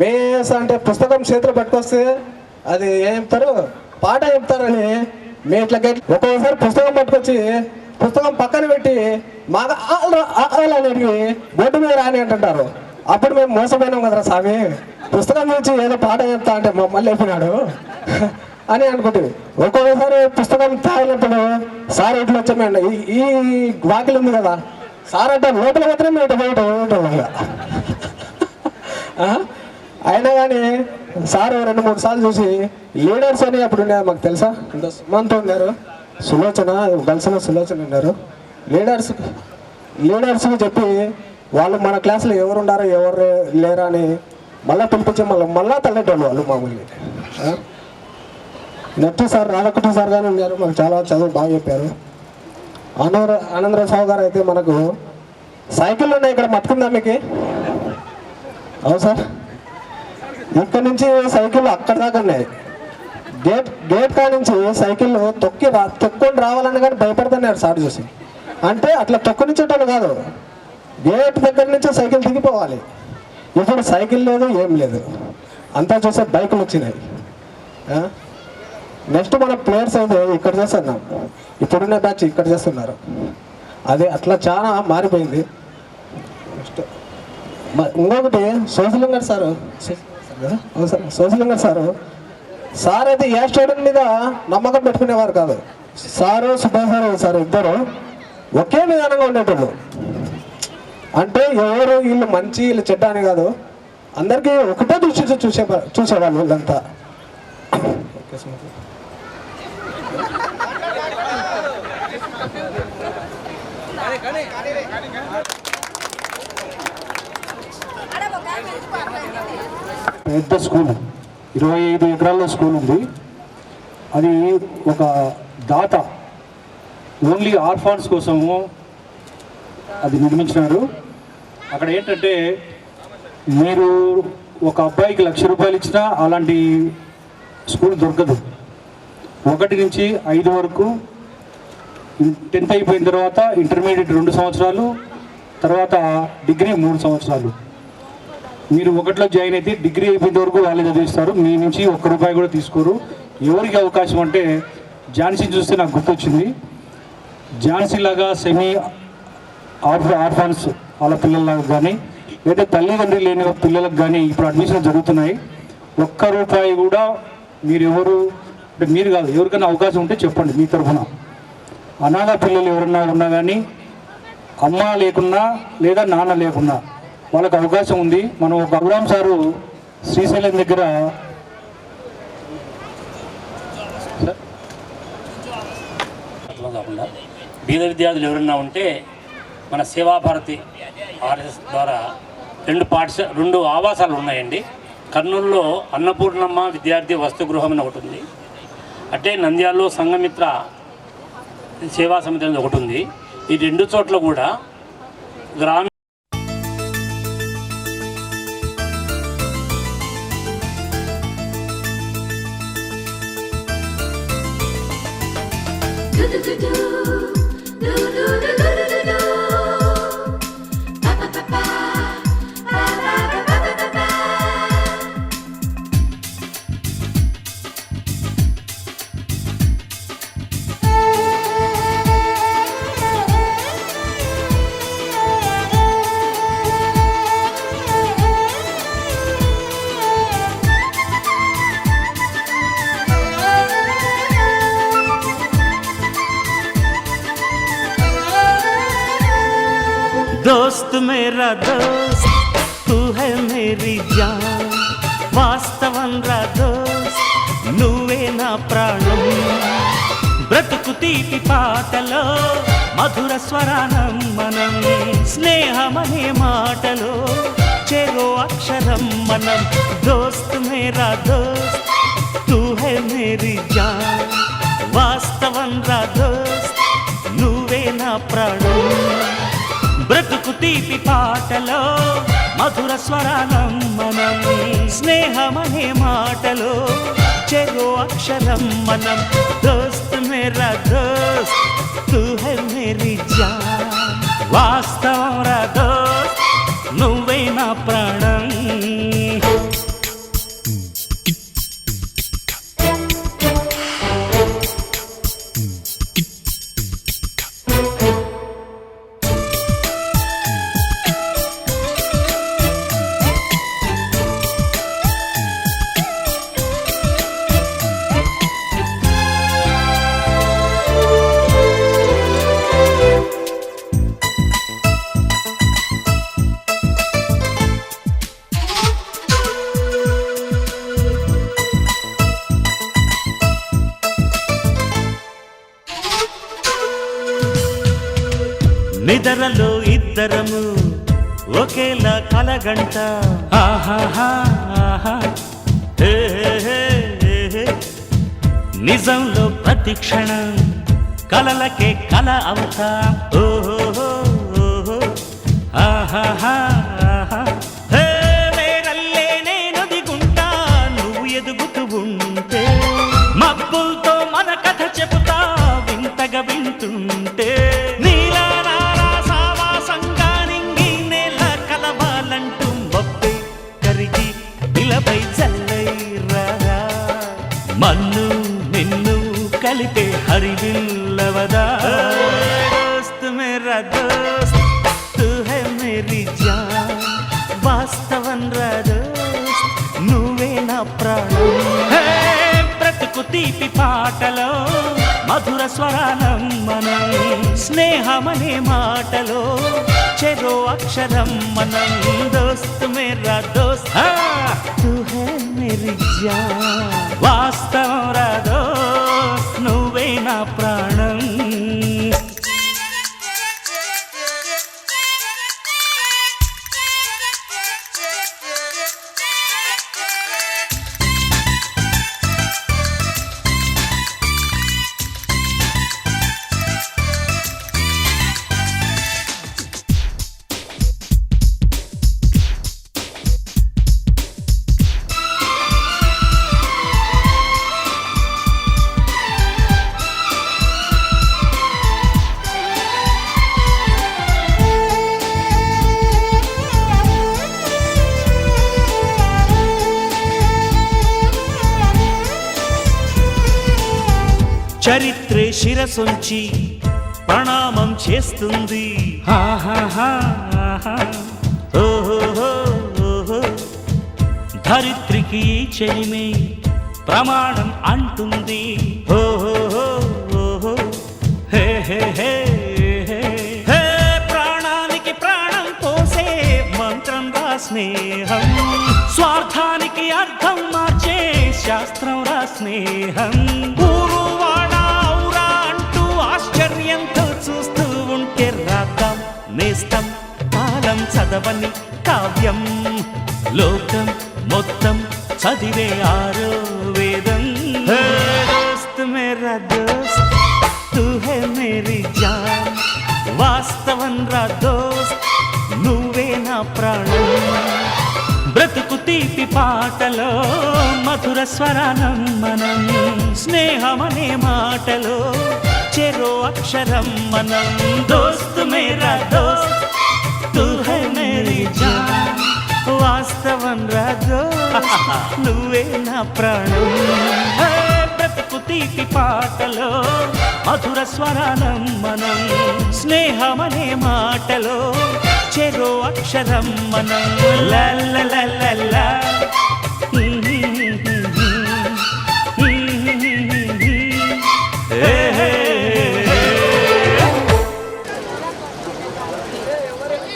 [SPEAKER 2] మేస్ అంటే పుస్తకం చేతులు పట్టుకొస్తే అది ఏం చెప్తారు, పాట చెప్తారని మేము ఇట్లా ఒక్కొక్కసారి పుస్తకం పట్టుకొచ్చి పుస్తకం పక్కన పెట్టి మాకు అనేది బోర్డు మీద రాని అంటుంటారు. అప్పుడు మేము మోసపోయినాం కదరా స్వామి, పుస్తకం నుంచి ఏదో పాట చెప్తా అంటే మమ్మల్ని లేపినాడు అని అనుకుంటుంది. ఒక్కొక్కసారి పుస్తకం తాగినప్పుడు సార్ ఎట్లా వచ్చామండి, ఈ వాకిలు ఉంది కదా సార్ అంటే లోపల మాత్రం మేము బయట ఉంటాం. అయినా కానీ సార్ 2-3 సార్లు చూసి లీడర్స్ అని అప్పుడు ఉన్నారు మాకు తెలుసా, ఇంత సుమంత్ ఉన్నారు, గల్సన సులోచన ఉన్నారు. లీడర్స్కి చెప్పి వాళ్ళు మన క్లాసులో ఎవరు ఉండారో ఎవరు లేరా అని మళ్ళీ పిలిపించి మళ్ళా తల్లేటోళ్ళు వాళ్ళు మామూలుగా. నెక్స్ట్ సార్ రాధాకృష్ణ సార్ గారు ఉన్నారు, మాకు చాలా చదువు బాగా చెప్పారు. ఆనందరావు సాగు గారు అయితే మనకు సైకిళ్ళు ఉన్నాయి ఇక్కడ మట్టుకుందా మీకు? అవును సార్, ఇక్కడ నుంచి సైకిళ్ళు అక్కడ దాకా ఉన్నాయి. గేట్ కాడ నుంచి సైకిళ్ళు తొక్కుని రావాలని కానీ భయపడుతున్నారు సార్ చూసి. అంటే అట్లా తొక్కనిచ్చేటోళ్ళు కాదు, గేట్ దగ్గర నుంచి సైకిల్ దిగిపోవాలి. ఇప్పుడు సైకిల్ లేదు, ఏం లేదు, అంతా చూసే బైకులు వచ్చినాయి. నెక్స్ట్ మన ప్లేయర్స్ అయితే ఇక్కడ చేస్తున్నాం, ఇప్పుడున్న బ్యాచ్ ఇక్కడ చేస్తున్నారు. అదే అట్లా చాలా మారిపోయింది. నెక్స్ట్ ఇంకొకటి సోషలింగర్ సారు సార్ అయితే ఏ స్టూడెంట్ మీద నమ్మకం పెట్టుకునేవారు కాదు. సుబ్బారావు సార్ ఇద్దరు ఒకే విధానంగా ఉండేటోళ్ళు. అంటే ఎవరు వీళ్ళు మంచి వీళ్ళు చెడ్డ అని కాదు, అందరికీ ఒకటే దృష్టి చూసేవాళ్ళు వీళ్ళంతా.
[SPEAKER 4] పెద్ద స్కూల్, 25 ఎకరాల్లో స్కూల్ ఉంది. అది ఒక దాత ఓన్లీ ఆర్ఫాన్స్ కోసము అది నిర్మించినారు. అక్కడ ఏంటంటే మీరు ఒక అబ్బాయికి ₹1,00,000 ఇచ్చినా అలాంటి స్కూల్ దొరకదు. 1 నుంచి 5 వరకు 10th అయిపోయిన తర్వాత ఇంటర్మీడియట్ 2 సంవత్సరాలు, తర్వాత డిగ్రీ 3 సంవత్సరాలు. మీరు 1లో జాయిన్ అయితే డిగ్రీ అయిపోయిన వరకు వాళ్ళే చదివిస్తారు. మీ నుంచి ₹1 కూడా తీసుకోరు. ఎవరికి అవకాశం అంటే ఝాన్సీ చూస్తే నాకు గుర్తొచ్చింది. ఝాన్సీ లాగా సెమీ ఆర్ఫాన్స్ వాళ్ళ పిల్లలకు కానీ లేదా తల్లిదండ్రి లేని పిల్లలకు కానీ ఇప్పుడు అడ్మిషన్ జరుగుతున్నాయి. ₹1 కూడా మీరు ఎవరు అంటే మీరు కాదు, ఎవరికైనా అవకాశం ఉంటే చెప్పండి. మీ తరఫున అనాథ పిల్లలు ఎవరన్నా ఉన్నా కానీ అమ్మ లేకున్నా లేదా నాన్న లేకున్నా వాళ్ళకి అవకాశం ఉంది. మనం ఒక అబ్రామ్ సారు శ్రీశైలం దగ్గర
[SPEAKER 3] కాకుండా బీద విద్యార్థులు ఎవరన్నా ఉంటే మన సేవాభారతి ఆర్ఎస్ ద్వారా 2 ఆవాసాలు ఉన్నాయండి. కర్నూలులో అన్నపూర్ణమ్మ విద్యార్థి వసతిగృహం అని ఒకటి ఉంది. అంటే నంద్యాలలో సంఘమిత్ర సేవా సమితి అనేది ఒకటి ఉంది. ఈ 2 చోట్ల కూడా గ్రామీణ
[SPEAKER 6] दोस्त मेरा दोस्त तू है मेरी जान వాస్తవంగా దోస్త్ నువ్వే నా ప్రాణం బ్రతుకు తీపి పాటలో మధుర స్వరానం మనం స్నేహమనే మాటలో చెరో అక్షరం మనం దోస్త్ మేరా దోస్త్ తూ హై మేరీ జాన్ వాస్తవంగా దోస్త్ నువ్వే నా ప్రాణం బ్రతుకు తీపి పాటలో మధుర స్వరానం మనం స్నేహమనే మాటలో చెరో అక్షరం మనం దోస్త్ మేరా దోస్త్ తూ హై మేరీ జాన్ వాస్తవం రా దోస్త్ నువ్వే నా ప్రాణం నిద్రలో ఇద్దరము ఒకేలా కలగంట ఆహాహా ఆహా హే హే హే నిజంలో ప్రతి క్షణం కలలకే కల అవుతా ఓహో ఓహో ఆహాహా ఆహా హే మేరల్లే నేను దిగుంటా నువ్వు ఎదుగుతూ ఉంటే మబ్బులతో మన కథ చెబుతా వింతగా వింటుంటే మన్ను నిన్ను కలిపే హరివిల్లవదా దోస్త్ మేరా దోస్త్ తూ హై మేరీ జాన్ వాస్తవం రా దోస్త్ నువ్వే నా ప్రాణం బ్రతుకు తీపి పాటలో మధుర స్వరానం మనం స్నేహమనే మాటలో చెరో అక్షరం మనం దోస్త్ మేరా దోస్త్ తూ హై మేరీ జాన్ వాస్తవం రా దోస్త్ నువ్వే నా ప్రాణం చరిత్రే శిరసొంచి ప్రణామం చేస్తుంది. ఓహో ధరిత్రికి చెలిమే ప్రమాణం అంటుంది. ఓహో హే హే హే హే ప్రాణానికి ప్రాణం పోసే మంత్రం రా స్నేహం, స్వార్థానికి అర్థం మార్చే శాస్త్రం రా స్నేహం. ఊరువాడా అంటూ ఆశ్చర్యంతో చూస్తూ ఉంటే రాద్దాం నేస్తం కాలం చదవని కావ్యం, లోకం మొత్తం చదివే ఆరో వేదం. దోస్త్ మేరా దోస్త్ తూ హై మేరీ జాన్, వాస్తవం రా దోస్త్ నువ్వే నా ప్రాణం. బ్రతుకు తీపి పాటలో మధుర స్వరానం మనం, స్నేహమనే మాటలో చెరో అక్షరం మనం. దోస్త్ మేరా దోస్త్ తూ హై మేరీ జాన్, వాస్తవం రా దోస్త్ నువ్వే నా ప్రాణం. బ్రతుకు తీపి పాటలో మధుర స్వరానం మనం, స్నేహమనే మాటలో చెరో అక్షరం మనం. లల్లలల్లలా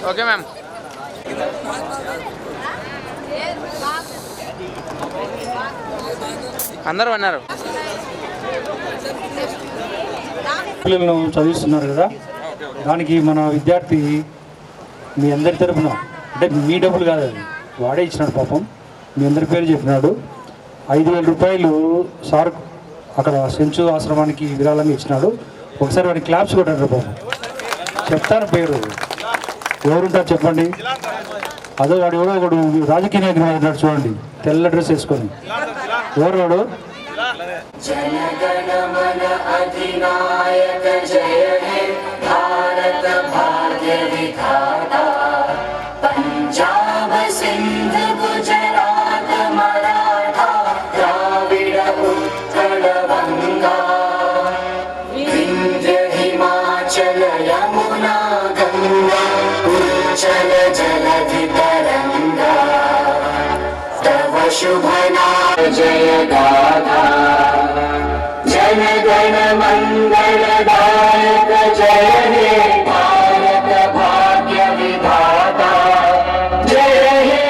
[SPEAKER 5] ఓకే మ్యామ్. అందరూ అన్నారు.
[SPEAKER 4] పిల్లలను చదివిస్తున్నారు కదా, దానికి మన విద్యార్థి మీ అందరి తరఫున, అంటే మీ డబ్బులు కాదు అది వాడే ఇచ్చినాడు పాపం, మీ అందరి పేరు చెప్పినాడు. 5,000 రూపాయలు సార్ అక్కడ సెంచు ఆశ్రమానికి విరాళంగా ఇచ్చినాడు. ఒకసారి వాడికి క్లాప్స్ కొట్టారు పాపం. చెప్తాను పేరు, ఎవరుంటారు చెప్పండి. అదో వాడు ఎవడో ఒకడు రాజకీయ నాయకుడు ఉన్నాడు చూడండి, తెల్ల డ్రెస్ వేసుకొని. ఎవరు వాడు?
[SPEAKER 6] जनगणमन अधिनायक जय हे भारत भाग्य विधाता, पंजाब सिंध गुजरात मराठा द्राविड़ उत्कल बंगा, विंध्य हिमाचल यमुना गंगा उच्चल जलधि तरंगा, तव शुभ नाम जय गाथा, जन गण मंगलदायक जय हे भारत भाग्य विधाता, जय हे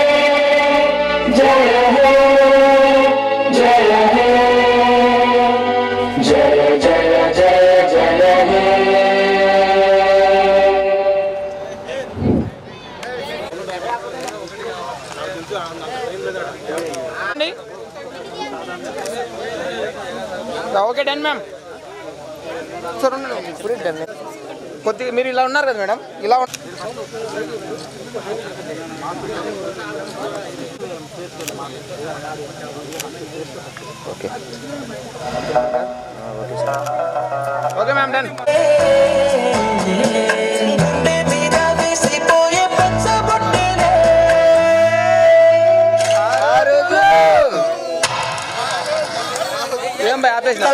[SPEAKER 6] जय हे जय हे जय जय जय जय हे.
[SPEAKER 5] Okay done ma'am. సార్ ఇప్పుడు డన్. కొద్దిగా మీరు ఇలా ఉన్నారు కదా మేడం, ఇలా ఓకే ఓకే మ్యామ్ డన్. ఏం భయ ఆపేసిన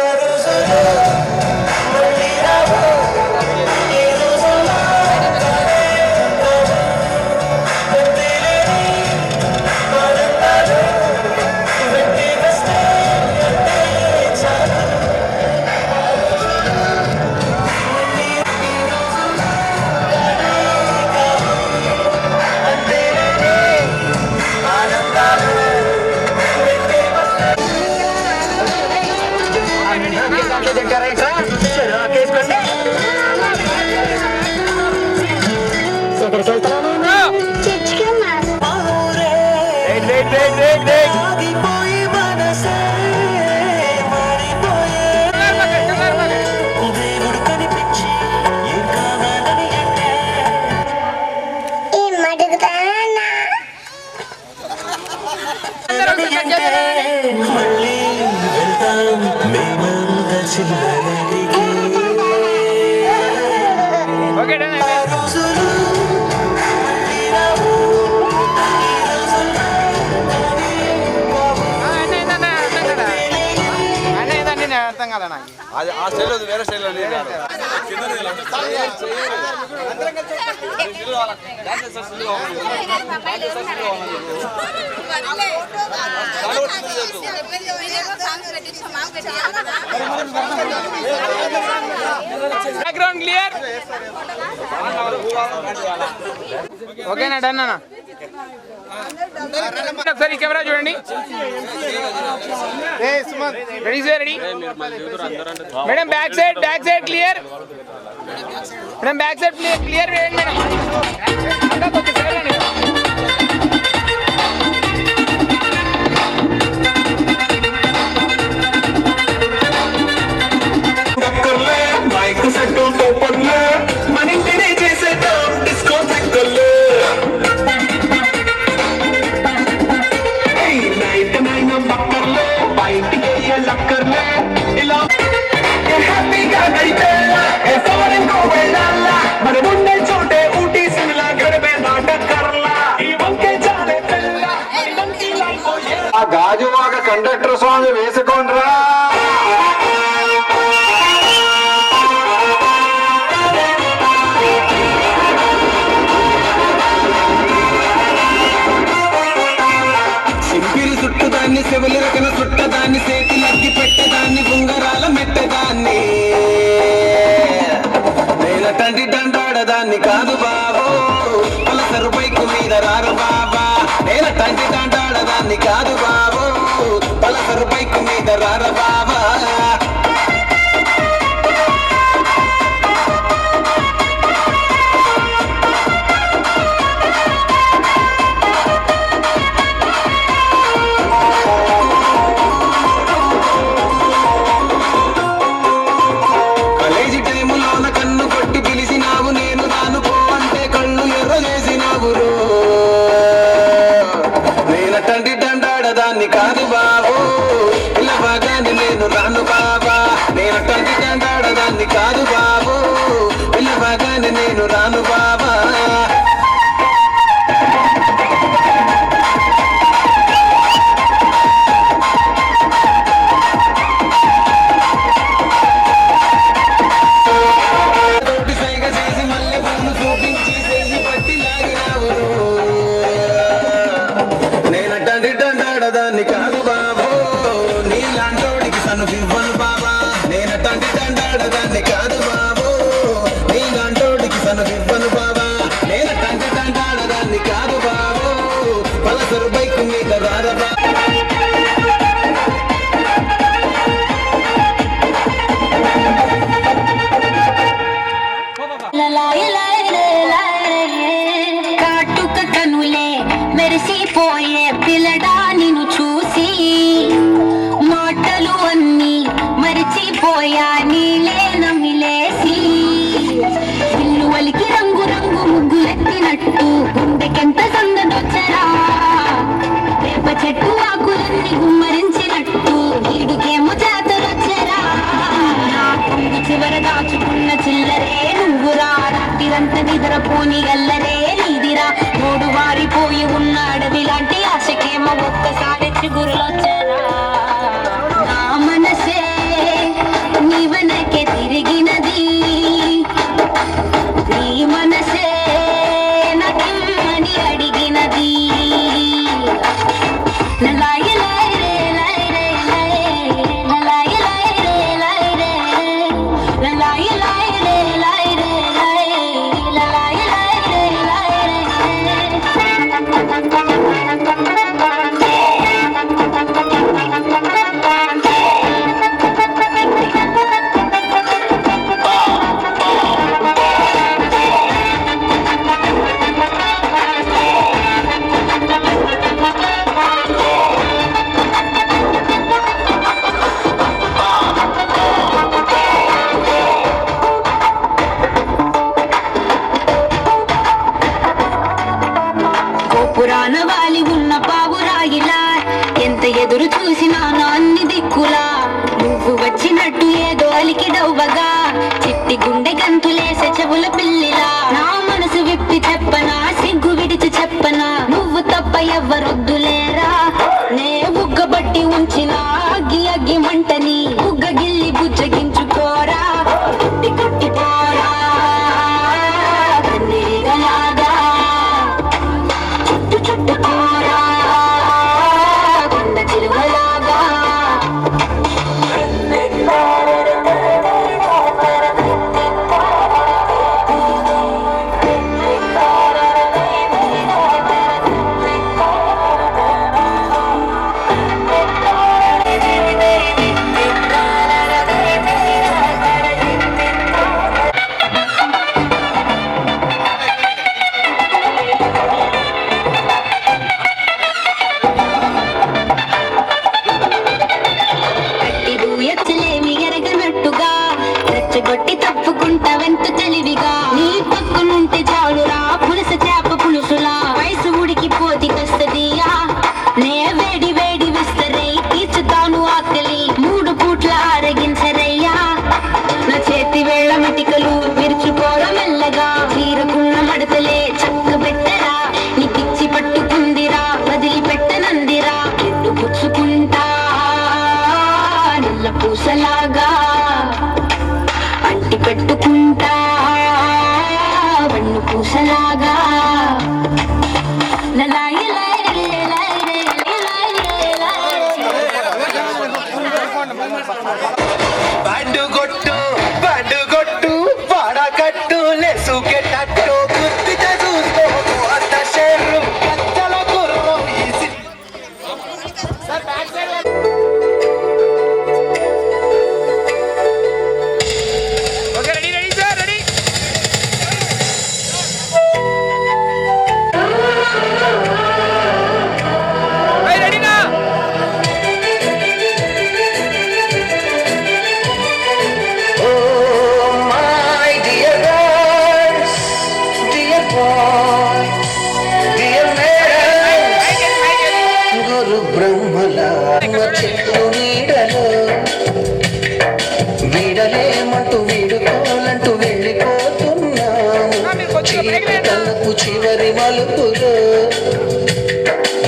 [SPEAKER 5] అర్థం కాల
[SPEAKER 20] అది ఆ స్టైల్ వేరే స్టైల్ అండి.
[SPEAKER 5] బ్యాక్గ్రౌండ్ క్లియర్ ఓకేనా డన్ అన్న ఒకసారి కెమెరా చూడండి ready sir ready madam back side clear madam back side clear వేయండి మేడం అంతా కొంచెం సైడ్ అండి
[SPEAKER 6] గాజువాక కండక్టర్ స్వామి వేసుకోండ్రా. సింపిరి చుట్టదాన్ని శివులి రకన చుట్టదాన్ని సేతి లగ్గి పెట్టదాన్ని ఉంగరాల మెట్టదాన్ని నేల తండ్రి దండాడదాన్ని కాదు బాబు పలసరు బైకు మీద రారు బాబా. నేల తండ్రి దండాడదాన్ని కాదు బాబు పలసరు బైకు మీద రారు బాబా. కాదు బాబు ఇలా బాగానే నేను రాను బాబా. నేను తండ్రి తండాడదాన్ని కాదు బాబు ఇలా బాగానే నేను రాను బాబా. తోటి సైగ చేసి మళ్ళీ పూలు చూపించి చెయ్యి పట్టి లాగినావు. నేను తండ్రి దండాడదాన్ని కాదు బాబు నీలాంటోడికి సను ఇవ్వను బాబా. నేను తండ్రి దండాడదాన్ని కాదు బాబు నీలాంటోడికి సను ఇవ్వను బాబా. నేను తండ్రి దండాడదాన్ని కాదు బాబు పలసరు బైకు మీద రారబా.
[SPEAKER 7] కాటుక కనులే మెరిసిపోయే పిల్లడా నిన్ను చూసి మాటలు అన్నీ మరిచిపోయా నీలే నమిలేసి ఇల్లు వలికి రంగు రంగు ముగ్గులెత్తినట్టు గుండెకెంత సందడొచ్చరా. వేప చెట్టు ఆకులన్నీ గుమ్మరించినట్టు ఈడుకేమో జాతరొచ్చరా. నా కొంగు చివర దాచుకున్న చిల్లరే నువ్వురా. రాత్రిరంతా నిద్రపోని గల్లరే నీదిరా. మూడు వారిపోయి ఉన్న అడవి లాంటి ఆశకేమో ఒక్కసారి చిగురులొచ్చరా. నా మనసే నీ వెనకే తిరిగినది. నీ మనసే నాకిమ్మని అడిగినది. లలాయి లాయి రే లాయి రే లాయి లలాయి లాయి రే లాయి రే లలాయి లాయి రే లాయి రే లాయి లలాయి లాయి రే లాయి పురాణ వాలి ఉన్న పావురాయిలా ఎంత ఎదురు చూసినా నాన్ని దిక్కులా నువ్వు వచ్చినట్టు ఏదో అలికి డవ్వగా చిట్టి గుండె గంతులేసే చెవుల పిల్లిలా. నా మనసు విప్పి చెప్పనా సిగ్గు విడిచి చెప్పనా నువ్వు తప్ప ఎవ్వరొద్దులేరా. నే బుగ్గబట్టి ఉంచిన అగ్గి అగ్గి మంటని బుగ్గ గిల్లి బుజ్జ
[SPEAKER 6] వీడలేమంటూ వీడుకోవాలంటూ వెళ్ళిపోతున్నాము జీవితాలకు చివరి మలుపులో.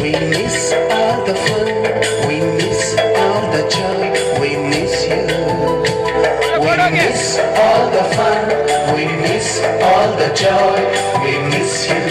[SPEAKER 6] We miss all the fun, we miss all the joy, we miss you. We miss all the fun, we miss all the joy, we miss you.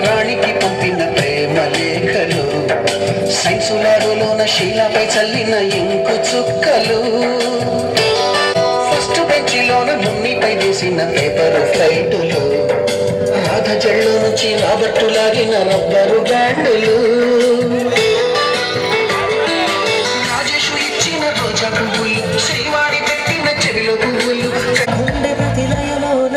[SPEAKER 6] రాణికి పంపిన ప్రేమ లేఖలు, సైన్సులారులోన శీలపై చల్లిన ఇంకు చుక్కలు, ఫస్ట్ బెంచిలోన మున్నిపై వేసిన పేపరు ఫ్లైటులు, రాధ జళ్ళు నుంచి రాబట్టు లాగిన రబ్బరు బ్యాండులు, రాజేషు ఇచ్చిన రోజా పువ్వులు, శ్రీవారి పెట్టిన చెవిలో పువ్వులు, గుండె ప్రతిలయలోన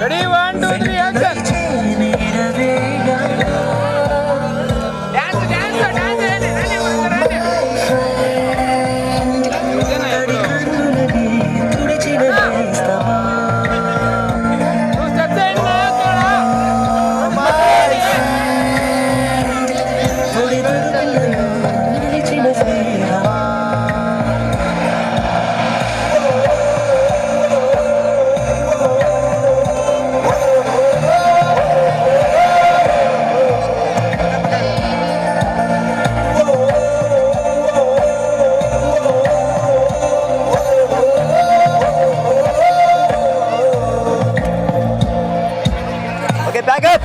[SPEAKER 5] Ready? 1, 2, 3, action!
[SPEAKER 6] Back up!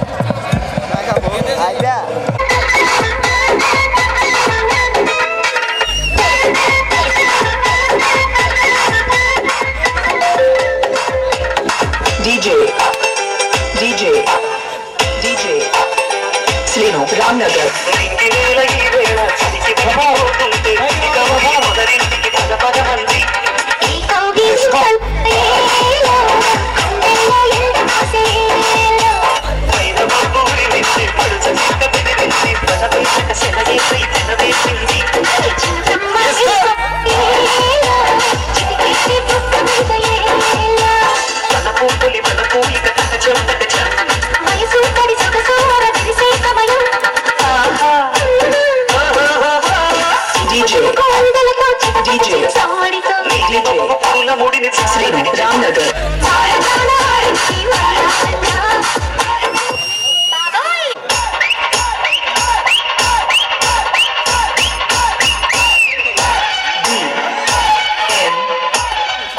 [SPEAKER 6] Back up, like that. DJ Srinu Ramnagar. Srinu Ramnagar.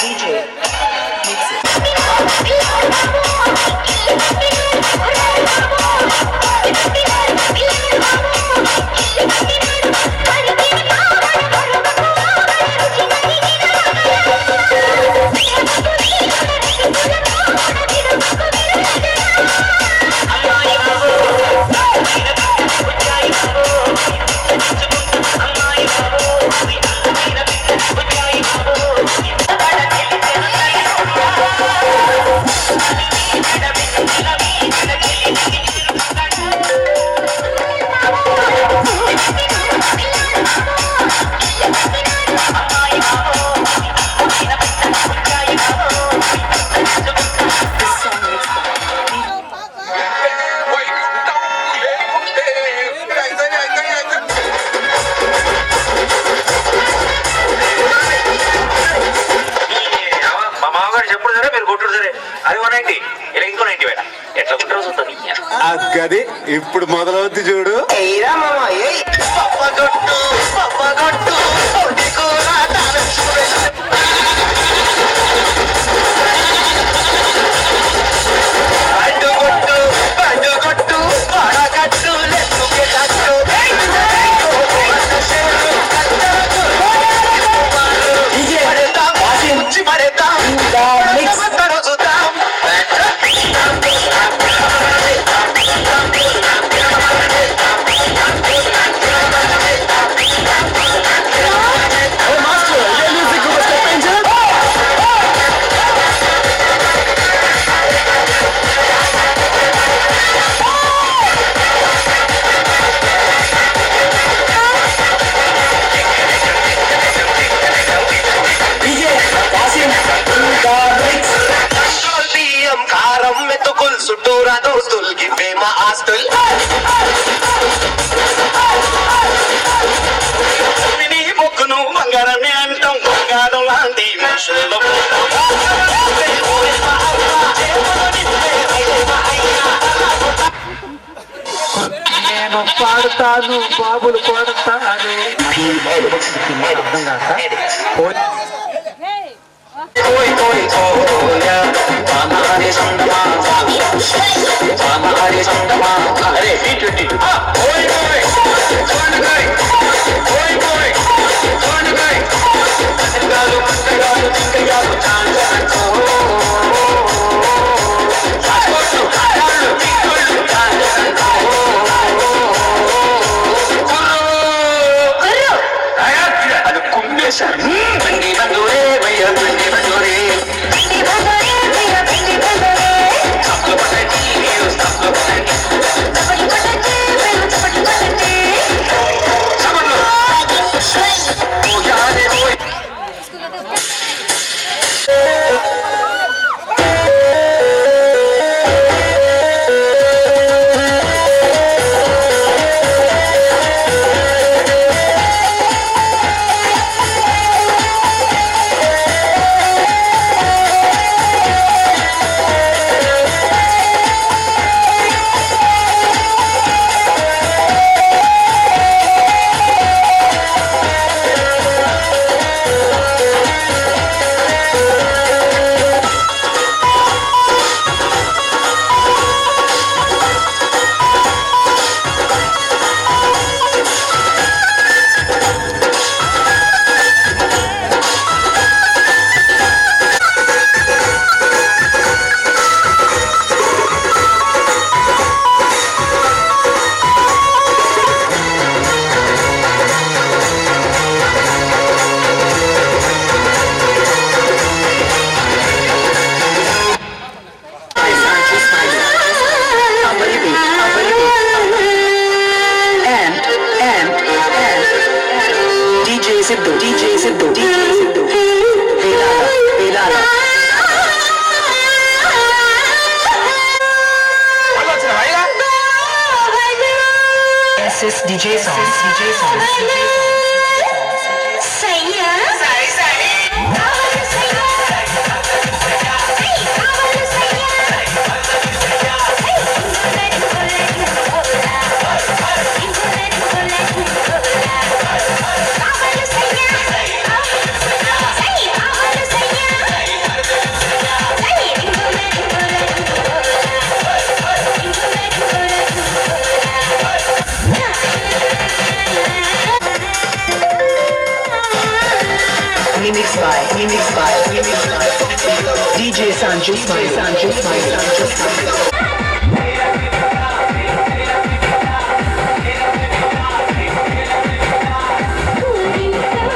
[SPEAKER 7] Thank you.
[SPEAKER 9] గది ఇప్పుడు మొదలవుద్ది చూడు.
[SPEAKER 6] బంగారమే అంటాం బంగారం లాంటి మనుషుల్లో
[SPEAKER 4] నేను పాడుతాను బాబులు కొడతాను అర్థం కాక
[SPEAKER 6] DJ songs. Remix by DJ Sancho Smile.